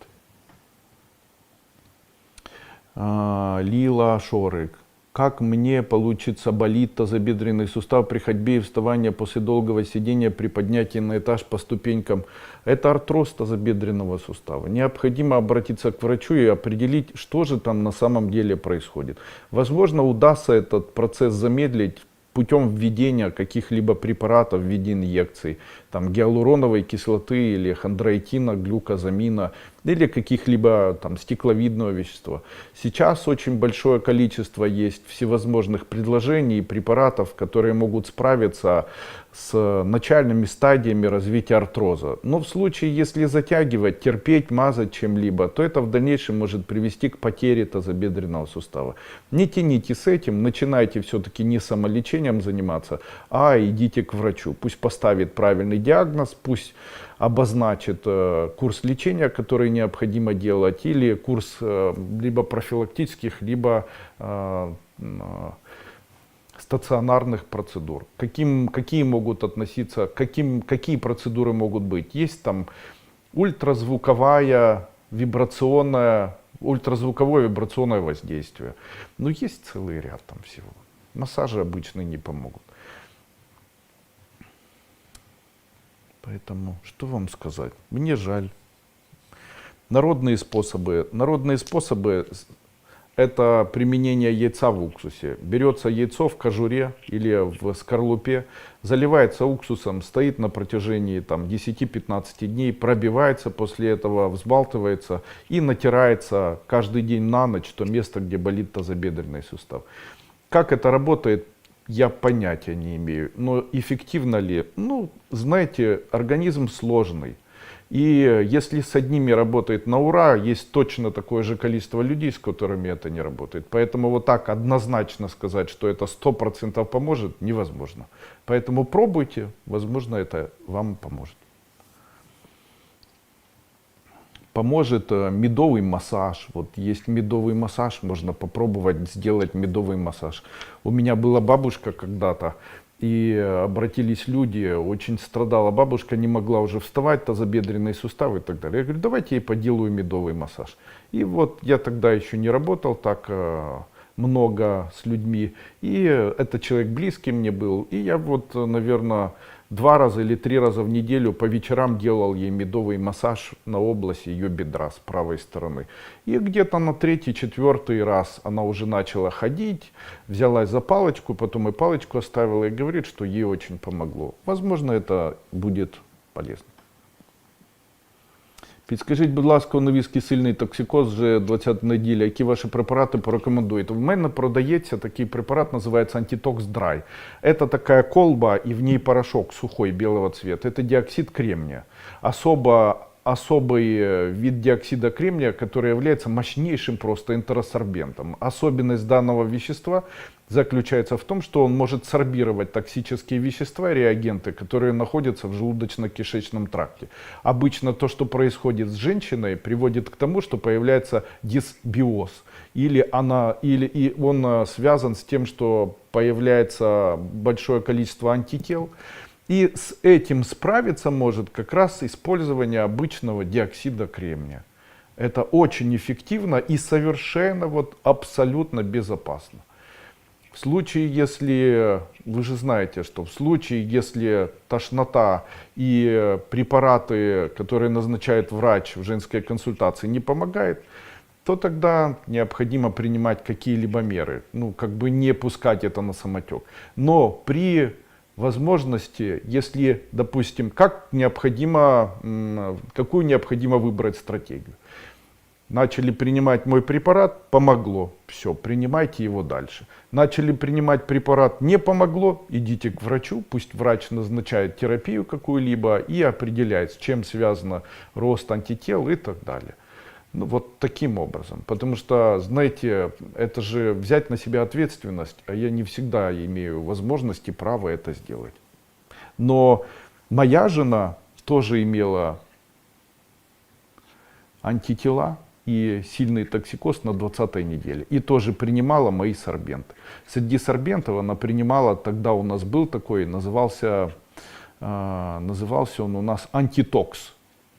Лила Шорик. Как мне получится болит тазобедренный сустав при ходьбе и вставании после долгого сидения при поднятии на этаж по ступенькам? Это артроз тазобедренного сустава. Необходимо обратиться к врачу и определить, что же там на самом деле происходит. Возможно, удастся этот процесс замедлить путем введения каких-либо препаратов в виде инъекций, там, гиалуроновой кислоты или хондроитина, глюкозамина или каких-либо там стекловидного вещества. Сейчас очень большое количество есть всевозможных предложений и препаратов, которые могут справиться с начальными стадиями развития артроза. Но в случае, если затягивать, терпеть, мазать чем-либо, то это в дальнейшем может привести к потере тазобедренного сустава. Не тяните с этим, начинайте все-таки не самолечением заниматься, а идите к врачу. Пусть поставит правильный диагноз, пусть обозначит курс лечения, который необходимо делать, или курс либо профилактических, либо стационарных процедур. Какие могут относиться, какие процедуры могут быть? Есть там ультразвуковое вибрационное воздействие. Но есть целый ряд там всего. Массажи обычно не помогут. Поэтому, что вам сказать? Мне жаль. Народные способы это применение яйца в уксусе. Берется яйцо в кожуре или в скорлупе, заливается уксусом, стоит на протяжении 10-15 дней, пробивается после этого, взбалтывается и натирается каждый день на ночь то место, где болит тазобедренный сустав. Как это работает, я понятия не имею. Но эффективно ли? Ну, знаете, организм сложный. И если с одними работает на ура, есть точно такое же количество людей, с которыми это не работает. Поэтому вот так однозначно сказать, что это 100% поможет, невозможно. Поэтому пробуйте, возможно, это вам поможет. Поможет медовый массаж. Вот есть медовый массаж, можно попробовать сделать медовый массаж. У меня была бабушка когда-то, и обратились люди, очень страдала бабушка, не могла уже вставать, тазобедренные суставы и так далее. Я говорю, давайте я поделаю медовый массаж. И вот я тогда еще не работал так много с людьми, и этот человек близкий мне был. И я вот, наверное, 2 раза или 3 раза в неделю по вечерам делал ей медовый массаж на область ее бедра с правой стороны. И где-то на 3-4 раз она уже начала ходить, взялась за палочку, потом и палочку оставила и говорит, что ей очень помогло. Возможно, это будет полезно. Підскажіть, будь ласка, у невістки сильний токсикоз вже 20 неділя. Які ваші препарати порекомендуєте? В мене продається такий препарат, называется Antitox Dry. Это такая колба и в ней порошок сухой белого цвета. Это диоксид кремния. Особый вид диоксида кремния, который является мощнейшим просто энтеросорбентом. Особенность данного вещества заключается в том, что он может сорбировать токсические вещества, реагенты, которые находятся в желудочно-кишечном тракте. Обычно то, что происходит с женщиной, приводит к тому, что появляется дисбиоз. Или он связан с тем, что появляется большое количество антител. И с этим справиться может как раз использование обычного диоксида кремния. Это очень эффективно и совершенно абсолютно безопасно. В случае, если, вы же знаете, что в случае, если тошнота и препараты, которые назначает врач в женской консультации, не помогает, то тогда необходимо принимать какие-либо меры. Не пускать это на самотек. Но при возможности, если, допустим, какую необходимо выбрать стратегию. Начали принимать мой препарат, помогло, все, принимайте его дальше. Начали принимать препарат, не помогло, идите к врачу, пусть врач назначает терапию какую-либо и определяет, с чем связано рост антител и так далее. Таким образом. Потому что, знаете, это же взять на себя ответственность, а я не всегда имею возможность и право это сделать. Но моя жена тоже имела антитела и сильный токсикоз на 20-й неделе. И тоже принимала мои сорбенты. Среди сорбентов она принимала, тогда у нас был такой, назывался он у нас антитокс.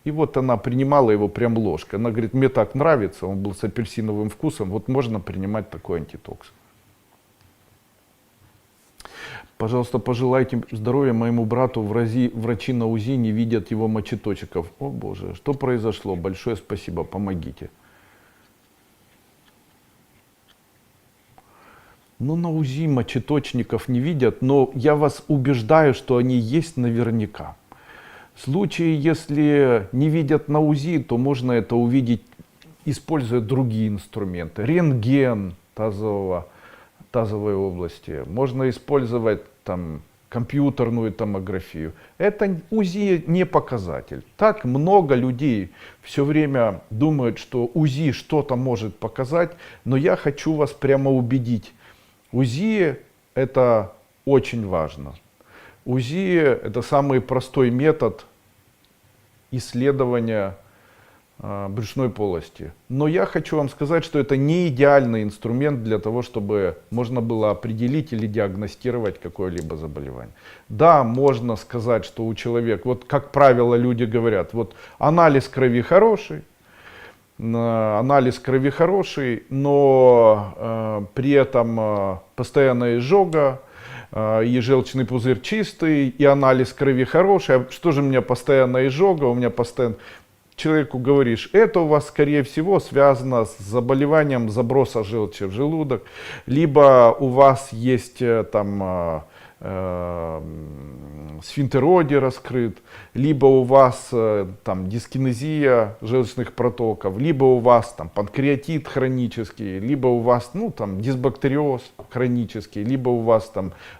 И она принимала его прям ложкой. Она говорит, мне так нравится, он был с апельсиновым вкусом, можно принимать такой антитокс. Пожалуйста, пожелайте здоровья моему брату. Врачи на УЗИ не видят его мочеточков. О боже, что произошло? Большое спасибо, помогите. На УЗИ мочеточников не видят, но я вас убеждаю, что они есть наверняка. В случае, если не видят на УЗИ, то можно это увидеть, используя другие инструменты. Рентген тазовой области. Можно использовать компьютерную томографию. Это УЗИ не показатель. Так много людей все время думают, что УЗИ что-то может показать, но я хочу вас прямо убедить. УЗИ это очень важно. УЗИ это самый простой метод исследования брюшной полости. Но я хочу вам сказать, что это не идеальный инструмент для того, чтобы можно было определить или диагностировать какое-либо заболевание. Да, можно сказать, что у человека, как правило люди говорят, анализ крови хороший, но при этом постоянная изжога, и желчный пузырь чистый, и анализ крови хороший. А что же у меня постоянно изжога, у меня постоянно... Человеку говоришь, это у вас, скорее всего, связано с заболеванием заброса желчи в желудок, либо у вас есть сфинктероидий раскрыт, либо у вас дискинезия желчных протоков, либо у вас панкреатит хронический, либо у вас дисбактериоз хронический, либо у вас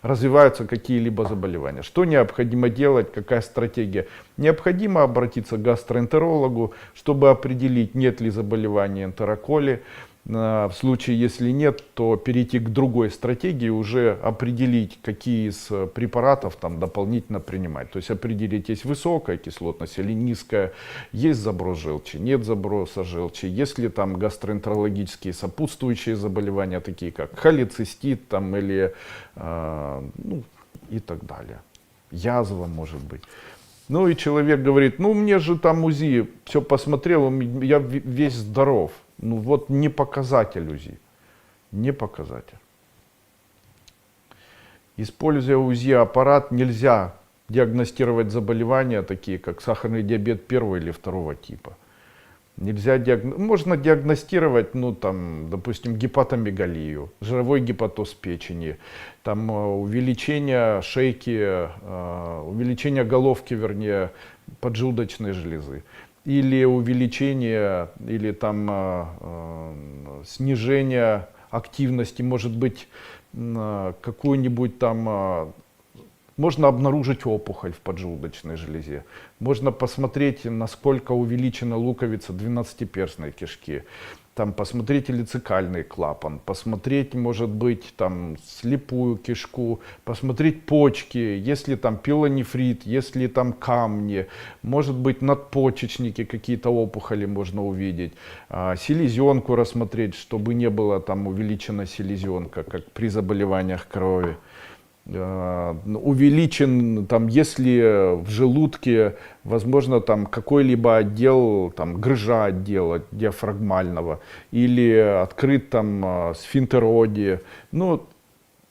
развиваются какие-либо заболевания. Что необходимо делать, какая стратегия? Необходимо обратиться к гастроэнтерологу, чтобы определить, нет ли заболевания энтероколи. В случае, если нет, то перейти к другой стратегии, уже определить, какие из препаратов дополнительно принимать. То есть определить, есть высокая кислотность или низкая, есть заброс желчи, нет заброса желчи, есть ли гастроэнтерологические сопутствующие заболевания, такие как холецистит или и так далее. Язва может быть. И человек говорит, мне же УЗИ, все посмотрел, я весь здоров. Не показатель УЗИ, не показатель. Используя УЗИ аппарат, нельзя диагностировать заболевания, такие как сахарный диабет первого или второго типа. Нельзя Можно диагностировать, ну, там, допустим, гепатомегалию, жировой гепатоз печени, там, увеличение шейки, увеличение головки, вернее, поджелудочной железы, или увеличение, или там снижение активности, может быть, какую-нибудь там можно обнаружить опухоль в поджелудочной железе. Можно посмотреть, насколько увеличена луковица двенадцатиперстной кишки. Там посмотреть лицекальный клапан, посмотреть, может быть, там слепую кишку, посмотреть почки, если там пилонефрит, если там камни, может быть, надпочечники, какие-то опухоли можно увидеть, селезенку рассмотреть, чтобы не было там увеличена селезенка, как при заболеваниях крови. Увеличен, там, если в желудке, возможно, там какой-либо отдел, там, грыжа отдела диафрагмального, или открыт там сфинктероидия. Ну,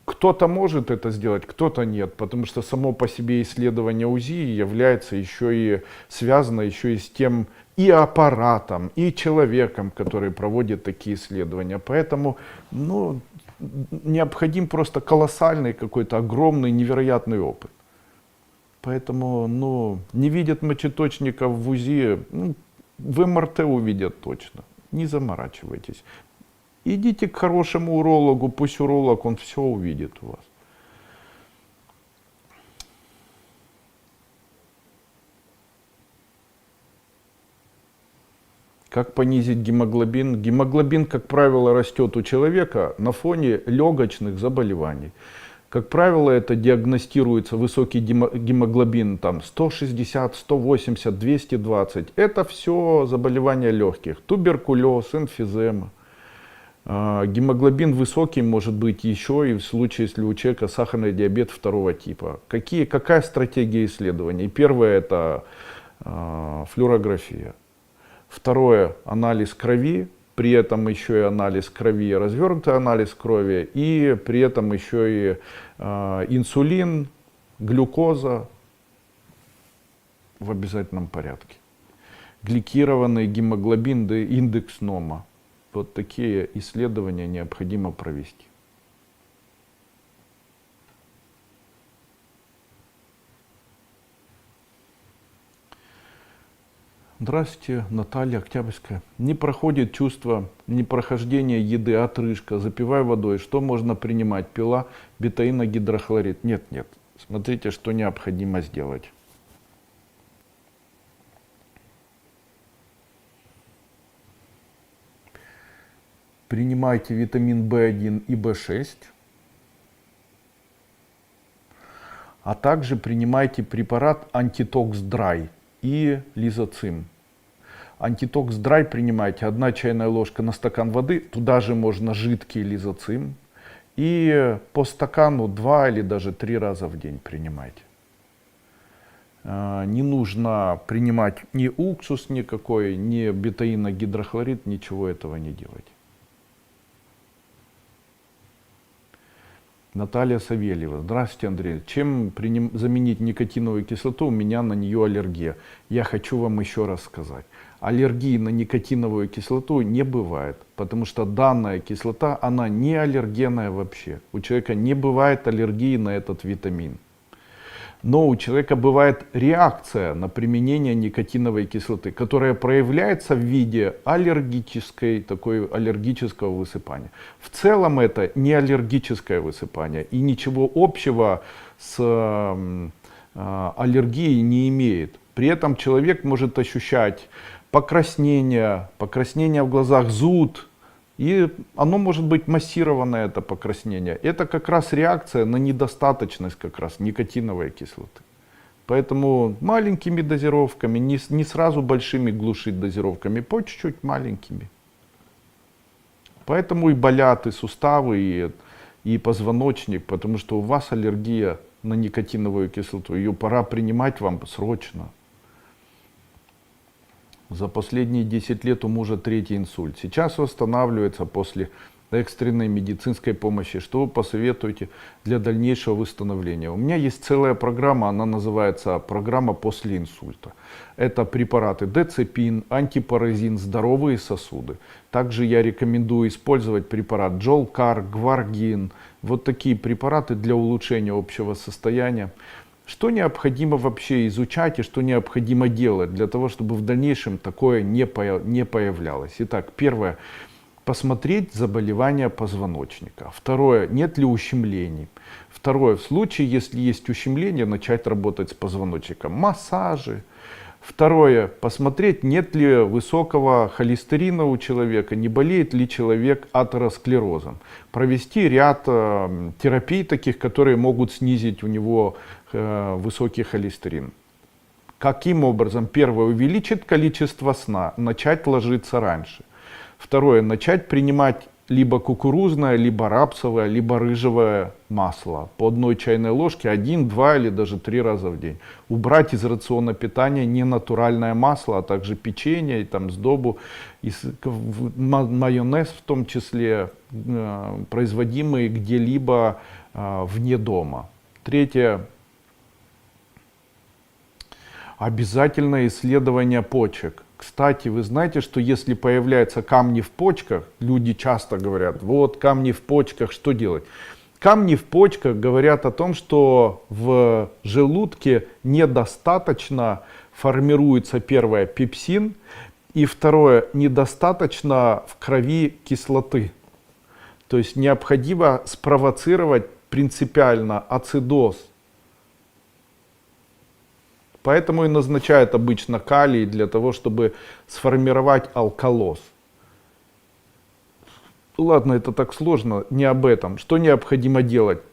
кто-то может это сделать, кто-то нет, потому что само по себе исследование УЗИ является еще и связано еще и с тем и аппаратом, и человеком, который проводит такие исследования. Поэтому, ну, необходим просто колоссальный какой-то огромный невероятный опыт. Поэтому, ну, не видят мочеточников в УЗИ, ну, в МРТ увидят точно. Не заморачивайтесь. Идите к хорошему урологу, пусть уролог, он все увидит у вас. Как понизить гемоглобин? Гемоглобин, как правило, растет у человека на фоне легочных заболеваний. Как правило, это диагностируется высокий гемоглобин там 160, 180, 220. Это все заболевания легких. Туберкулез, эмфизема. Гемоглобин высокий может быть еще и в случае, если у человека сахарный диабет второго типа. Какая стратегия исследований? Первое — это флюорография. Второе — анализ крови, при этом еще и анализ крови, развернутый анализ крови, и при этом еще и инсулин, глюкоза в обязательном порядке. Гликированный гемоглобин, да, индекс НОМА. Вот такие исследования необходимо провести. Здравствуйте, Наталья Октябрьская. Не проходит чувство непрохождения еды, отрыжка, запивай водой. Что можно принимать? Пила, бетаиногидрохлорид? Нет. Смотрите, что необходимо сделать. Принимайте витамин В1 и В6. А также принимайте препарат антитокс драй и лизоцим. Антитокс драй принимайте 1 чайная ложка на стакан воды, туда же можно жидкий лизоцим. И по стакану 2 или даже 3 раза в день принимайте. Не нужно принимать ни уксус никакой, ни бетаиногидрохлорид, ничего этого не делать. Наталья Савельева. Здравствуйте, Андрей. Чем заменить никотиновую кислоту? У меня на нее аллергия. Я хочу вам еще раз сказать. Аллергии на никотиновую кислоту не бывает, потому что данная кислота, она не аллергенная вообще. У человека не бывает аллергии на этот витамин. Но у человека бывает реакция на применение никотиновой кислоты, которая проявляется в виде аллергического высыпания. В целом это не аллергическое высыпание и ничего общего с аллергией не имеет. При этом человек может ощущать покраснение в глазах, зуд. И оно может быть массированное, это покраснение. Это как раз реакция на недостаточность как раз никотиновой кислоты. Поэтому маленькими дозировками, не сразу большими глушить дозировками, по чуть-чуть маленькими. Поэтому и болят и суставы, и позвоночник, потому что у вас аллергия на никотиновую кислоту. Ее пора принимать вам срочно. За последние 10 лет у мужа 3-й инсульт. Сейчас восстанавливается после экстренной медицинской помощи, что вы посоветуете для дальнейшего восстановления? У меня есть целая программа, она называется «Программа после инсульта». Это препараты децепин, антипаразин, здоровые сосуды. Также я рекомендую использовать препарат Джолкар, Гваргин. Вот такие препараты для улучшения общего состояния. Что необходимо вообще изучать и что необходимо делать для того, чтобы в дальнейшем такое не появлялось? Итак, первое. Посмотреть заболевания позвоночника. Второе, нет ли ущемлений. Второе, в случае, если есть ущемление, начать работать с позвоночником. Массажи. Второе, посмотреть, нет ли высокого холестерина у человека, не болеет ли человек атеросклерозом. Провести ряд терапий таких, которые могут снизить у него высокий холестерин. Каким образом? Первое, увеличить количество сна, начать ложиться раньше. Второе, начать принимать либо кукурузное, либо рапсовое, либо рыжевое масло. По 1 чайной ложке 1, 2 или даже 3 раза в день. Убрать из рациона питания ненатуральное масло, а также печенье, и там сдобу, и майонез в том числе, производимый где-либо вне дома. Третье. Обязательное исследование почек. Кстати, вы знаете, что если появляются камни в почках, люди часто говорят, вот камни в почках, что делать? Камни в почках говорят о том, что в желудке недостаточно формируется, первое, пепсин, и второе, недостаточно в крови кислоты. То есть необходимо спровоцировать принципиально ацидоз. Поэтому и назначают обычно калий для того, чтобы сформировать алкалоз. Ладно, это так сложно, не об этом. Что необходимо делать?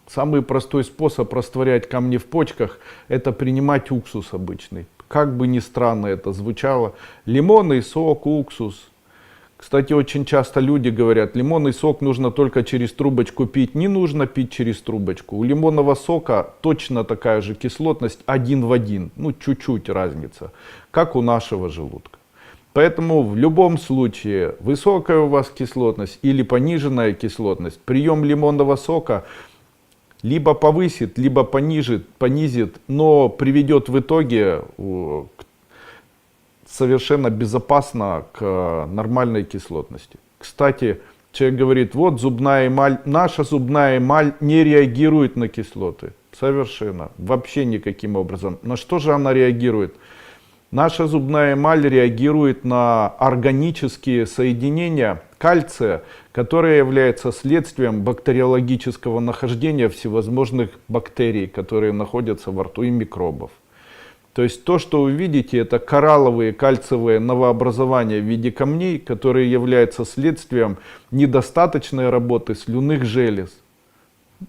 Самый простой способ растворять камни в почках – это принимать уксус обычный. Как бы ни странно это звучало, лимонный сок, уксус. Кстати, очень часто люди говорят, лимонный сок нужно только через трубочку пить. Не нужно пить через трубочку. У лимонного сока точно такая же кислотность 1 в 1. Ну, чуть-чуть разница, как у нашего желудка. Поэтому в любом случае, высокая у вас кислотность или пониженная кислотность, прием лимонного сока либо повысит, либо понизит, но приведет в итоге совершенно безопасно к нормальной кислотности. Кстати, человек говорит, вот зубная эмаль, наша зубная эмаль не реагирует на кислоты. Совершенно, вообще никаким образом. На что же она реагирует? Наша зубная эмаль реагирует на органические соединения кальция, которые являются следствием бактериологического нахождения всевозможных бактерий, которые находятся во рту, и микробов. То есть то, что вы видите, это коралловые кальциевые новообразования в виде камней, которые являются следствием недостаточной работы слюнных желез.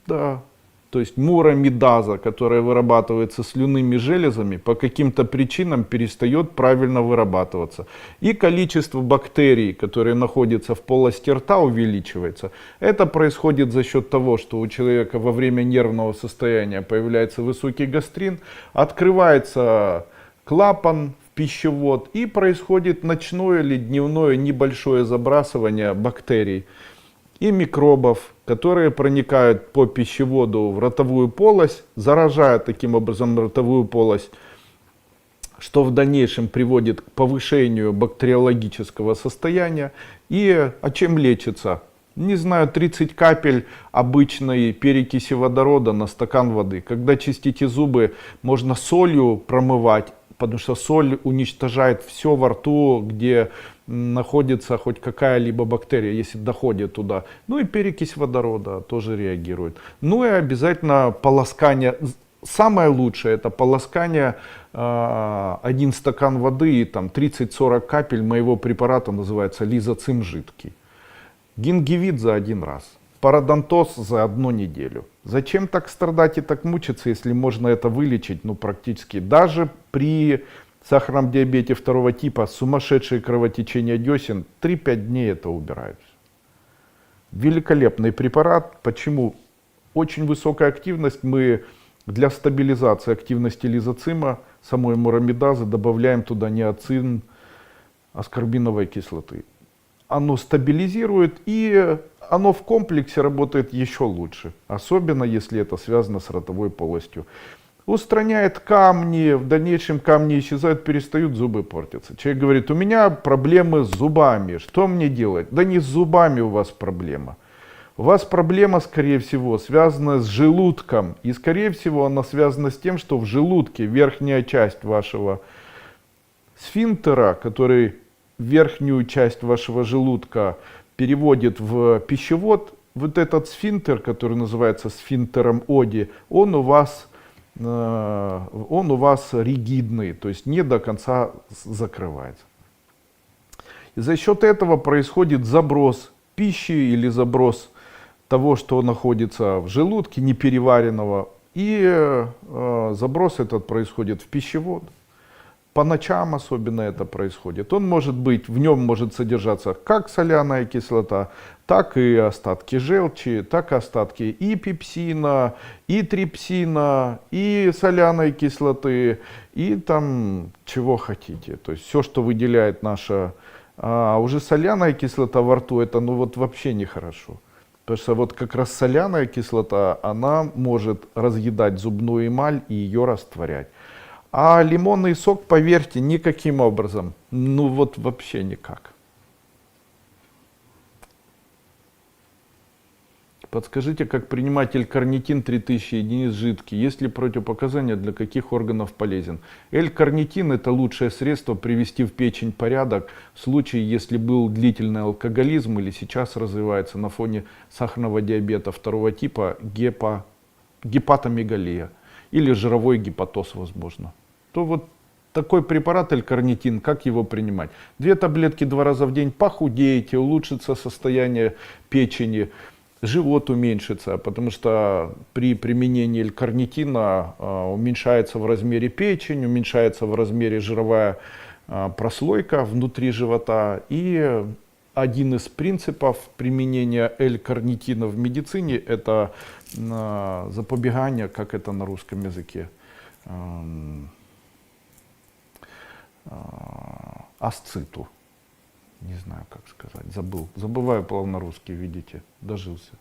Да. То есть мурамидаза, которая вырабатывается слюнными железами, по каким-то причинам перестает правильно вырабатываться. И количество бактерий, которые находятся в полости рта, увеличивается. Это происходит за счет того, что у человека во время нервного состояния появляется высокий гастрин, открывается клапан в пищевод и происходит ночное или дневное небольшое забрасывание бактерий и микробов, которые проникают по пищеводу в ротовую полость, заражают таким образом ротовую полость, что в дальнейшем приводит к повышению бактериологического состояния. А чем лечится? Не знаю, 30 капель обычной перекиси водорода на стакан воды. Когда чистите зубы, можно солью промывать, потому что соль уничтожает все во рту, где находится хоть какая-либо бактерия, если доходит туда. Ну и перекись водорода тоже реагирует. Ну и обязательно полоскание. Самое лучшее это полоскание 1 стакан воды и там 30-40 капель моего препарата, называется лизоцим жидкий. Гингивит за 1 раз. Пародонтоз за 1 неделю. Зачем так страдать и так мучиться, если можно это вылечить, ну практически. Даже при сахарном диабете 2 типа, сумасшедшее кровотечение десен, 3-5 дней это убирается. Великолепный препарат. Почему? Очень высокая активность. Мы для стабилизации активности лизоцима, самой мурамидазы, добавляем туда неоцин аскорбиновой кислоты. оно стабилизирует, и оно в комплексе работает еще лучше, особенно если это связано с ротовой полостью. Устраняет камни, в дальнейшем камни исчезают, перестают, зубы портятся. Человек говорит, у меня проблемы с зубами, что мне делать? Да не с зубами у вас проблема. У вас проблема, скорее всего, связана с желудком. И, скорее всего, она связана с тем, что в желудке верхняя часть вашего сфинктера, который верхнюю часть вашего желудка переводит в пищевод, вот этот сфинктер, который называется сфинктером Оди, он у вас ригидный, то есть не до конца закрывается. И за счет этого происходит заброс пищи или заброс того, что находится в желудке, непереваренного, и заброс этот происходит в пищевод. По ночам особенно это происходит. Он может быть, в нем может содержаться как соляная кислота, так и остатки желчи, так и остатки и пепсина, и трипсина, и соляной кислоты, и там чего хотите. То есть все, что выделяет наша... А уже соляная кислота во рту, это ну вот вообще нехорошо. Потому что вот как раз соляная кислота, она может разъедать зубную эмаль и ее растворять. А лимонный сок, поверьте, никаким образом. Ну вот вообще никак. Подскажите, как принимать L-карнитин 3000 единиц жидкий? Есть ли противопоказания, для каких органов полезен? L-карнитин — это лучшее средство привести в печень порядок в случае, если был длительный алкоголизм или сейчас развивается на фоне сахарного диабета второго типа гепатомегалия или жировой гепатоз, возможно. То вот такой препарат L-карнитин, как его принимать? 2 таблетки 2 раза в день, похудеете, улучшится состояние печени, живот уменьшится, потому что при применении L-карнитина уменьшается в размере печень, уменьшается в размере жировая прослойка внутри живота. И один из принципов применения L-карнитина в медицине — это запобегание, как это на русском языке, асциту. Не знаю, как сказать, забыл. Забываю плавно русский, видите, дожился.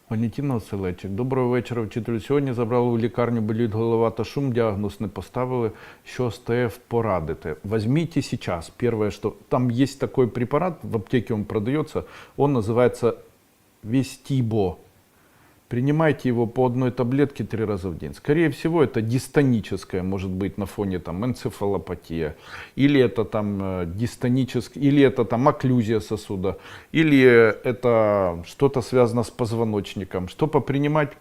Валентина Оселечик. Доброго вечора, вчителю. Сьогодні забрали в лікарню, болить голова та шум, діагноз не поставили. Що з ТФ порадите? Возьмите сейчас. Первое, что там есть такой препарат, в аптеке он продается, он называется Вестибо. Принимайте его по 1 таблетке 3 раза в день. Скорее всего, это дистоническое, может быть, на фоне там энцефалопатия, или это там дистоническое, или это там окклюзия сосуда, или это что-то связано с позвоночником. Что попринимать?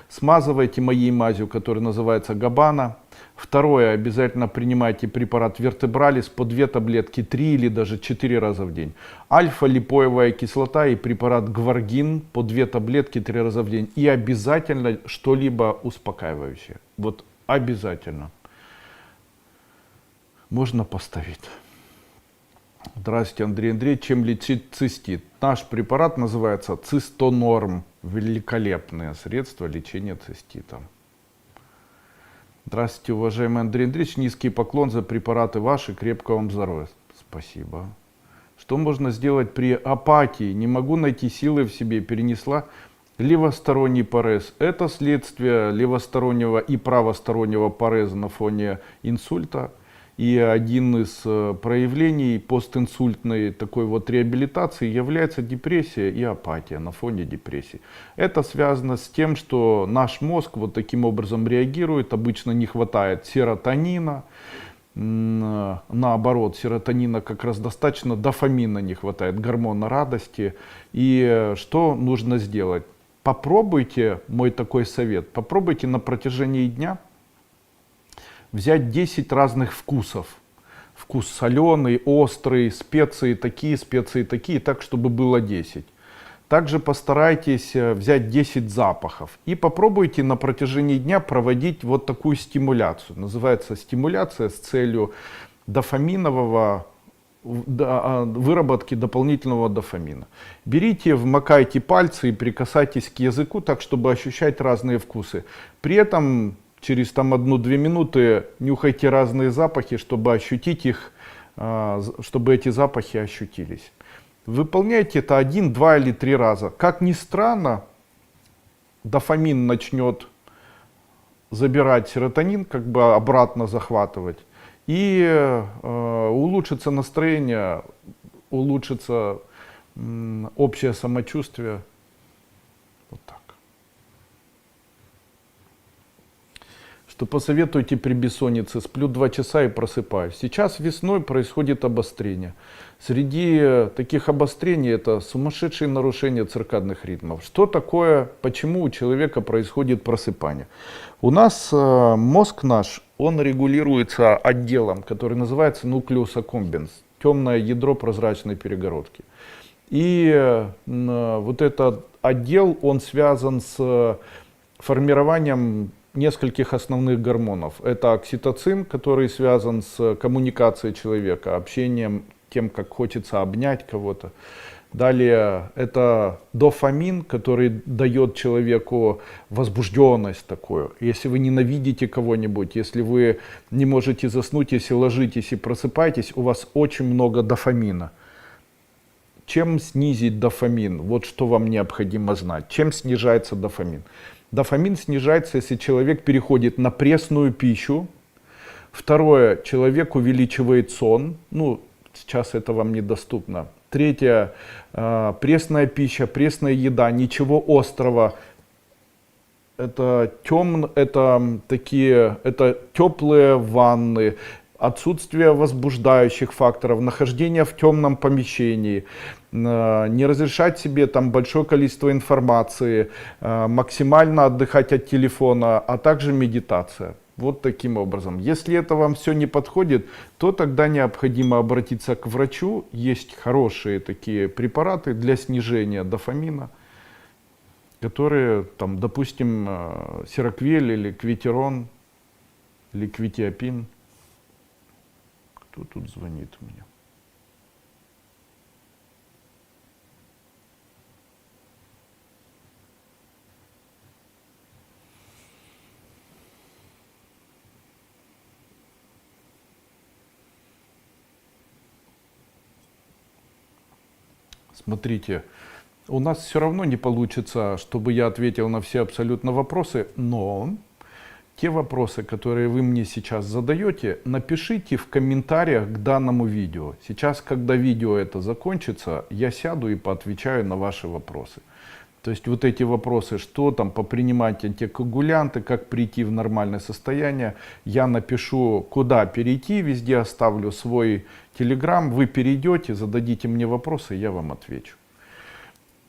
Смазывайте моей мазью, которая называется Габана. Второе, обязательно принимайте препарат Вертебралис по 2 таблетки 3 или даже 4 раза в день. Альфа-липоевая кислота и препарат Гваргин по 2 таблетки 3 раза в день. И обязательно что-либо успокаивающее. Вот обязательно. Можно поставить. Здравствуйте, Андрей Андреевич. Чем лечить цистит? Наш препарат называется Цистонорм. Великолепное средство лечения цистита. Здравствуйте, уважаемый Андрей Андреевич. Низкий поклон за препараты ваши. Крепкого вам здоровья. Спасибо. Что можно сделать при апатии? Не могу найти силы в себе. Перенесла левосторонний парез. Это следствие левостороннего и правостороннего пареза на фоне инсульта. И один из проявлений постинсультной такой вот реабилитации является депрессия и апатия на фоне депрессии. Это связано с тем, что наш мозг вот таким образом реагирует. Обычно не хватает серотонина. Наоборот, серотонина как раз достаточно, дофамина не хватает, гормона радости. И что нужно сделать? Попробуйте, мой такой совет, попробуйте на протяжении дня взять 10 разных вкусов. Вкус соленый, острый, специи такие, так, чтобы было 10. Также постарайтесь взять 10 запахов и попробуйте на протяжении дня проводить вот такую стимуляцию. Называется стимуляция с целью дофаминового выработки дополнительного дофамина. Берите, вмакайте пальцы и прикасайтесь к языку так, чтобы ощущать разные вкусы. При этом через там 1-2 минуты нюхайте разные запахи, чтобы ощутить их, чтобы эти запахи ощутились. Выполняйте это 1, 2 или 3 раза. Как ни странно, дофамин начнет забирать серотонин, как бы обратно захватывать. И улучшится настроение, улучшится общее самочувствие. Вот так. Что посоветуйте при бессоннице? Сплю 2 часа и просыпаюсь. Сейчас весной происходит обострение. Среди таких обострений это сумасшедшие нарушения циркадных ритмов. Что такое, почему у человека происходит просыпание? У нас мозг наш, он регулируется отделом, который называется nucleus accumbens, темное ядро прозрачной перегородки. И вот этот отдел, он связан с формированием нескольких основных гормонов. Это окситоцин, который связан с коммуникацией человека, общением, тем, как хочется обнять кого-то. Далее это дофамин, который дает человеку возбужденность такую. Если вы ненавидите кого-нибудь, если вы не можете заснуть, если ложитесь и просыпаетесь, у вас очень много дофамина. Чем снизить дофамин? Вот что вам необходимо знать. Чем снижается дофамин? Дофамин снижается, если человек переходит на пресную пищу. Второе, человек увеличивает сон. Ну, сейчас это вам недоступно. Третье, пресная пища, пресная еда, ничего острого. Это теплые ванны, отсутствие возбуждающих факторов, нахождение в темном помещении, не разрешать себе там большое количество информации, максимально отдыхать от телефона, а также медитация. Вот таким образом. Если это вам все не подходит, то тогда необходимо обратиться к врачу. Есть хорошие такие препараты для снижения дофамина, которые, там, допустим, сироквель или квитерон, или квитиапин. Кто тут звонит мне? Смотрите, у нас все равно не получится, чтобы я ответил на все абсолютно вопросы, но те вопросы, которые вы мне сейчас задаете, напишите в комментариях к данному видео. Сейчас, когда видео это закончится, я сяду и поотвечаю на ваши вопросы. То есть вот эти вопросы, что там попринимать антикоагулянты, как прийти в нормальное состояние, я напишу, куда перейти, везде оставлю свой телеграм, вы перейдете, зададите мне вопросы, я вам отвечу.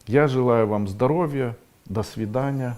Я желаю вам здоровья, до свидания.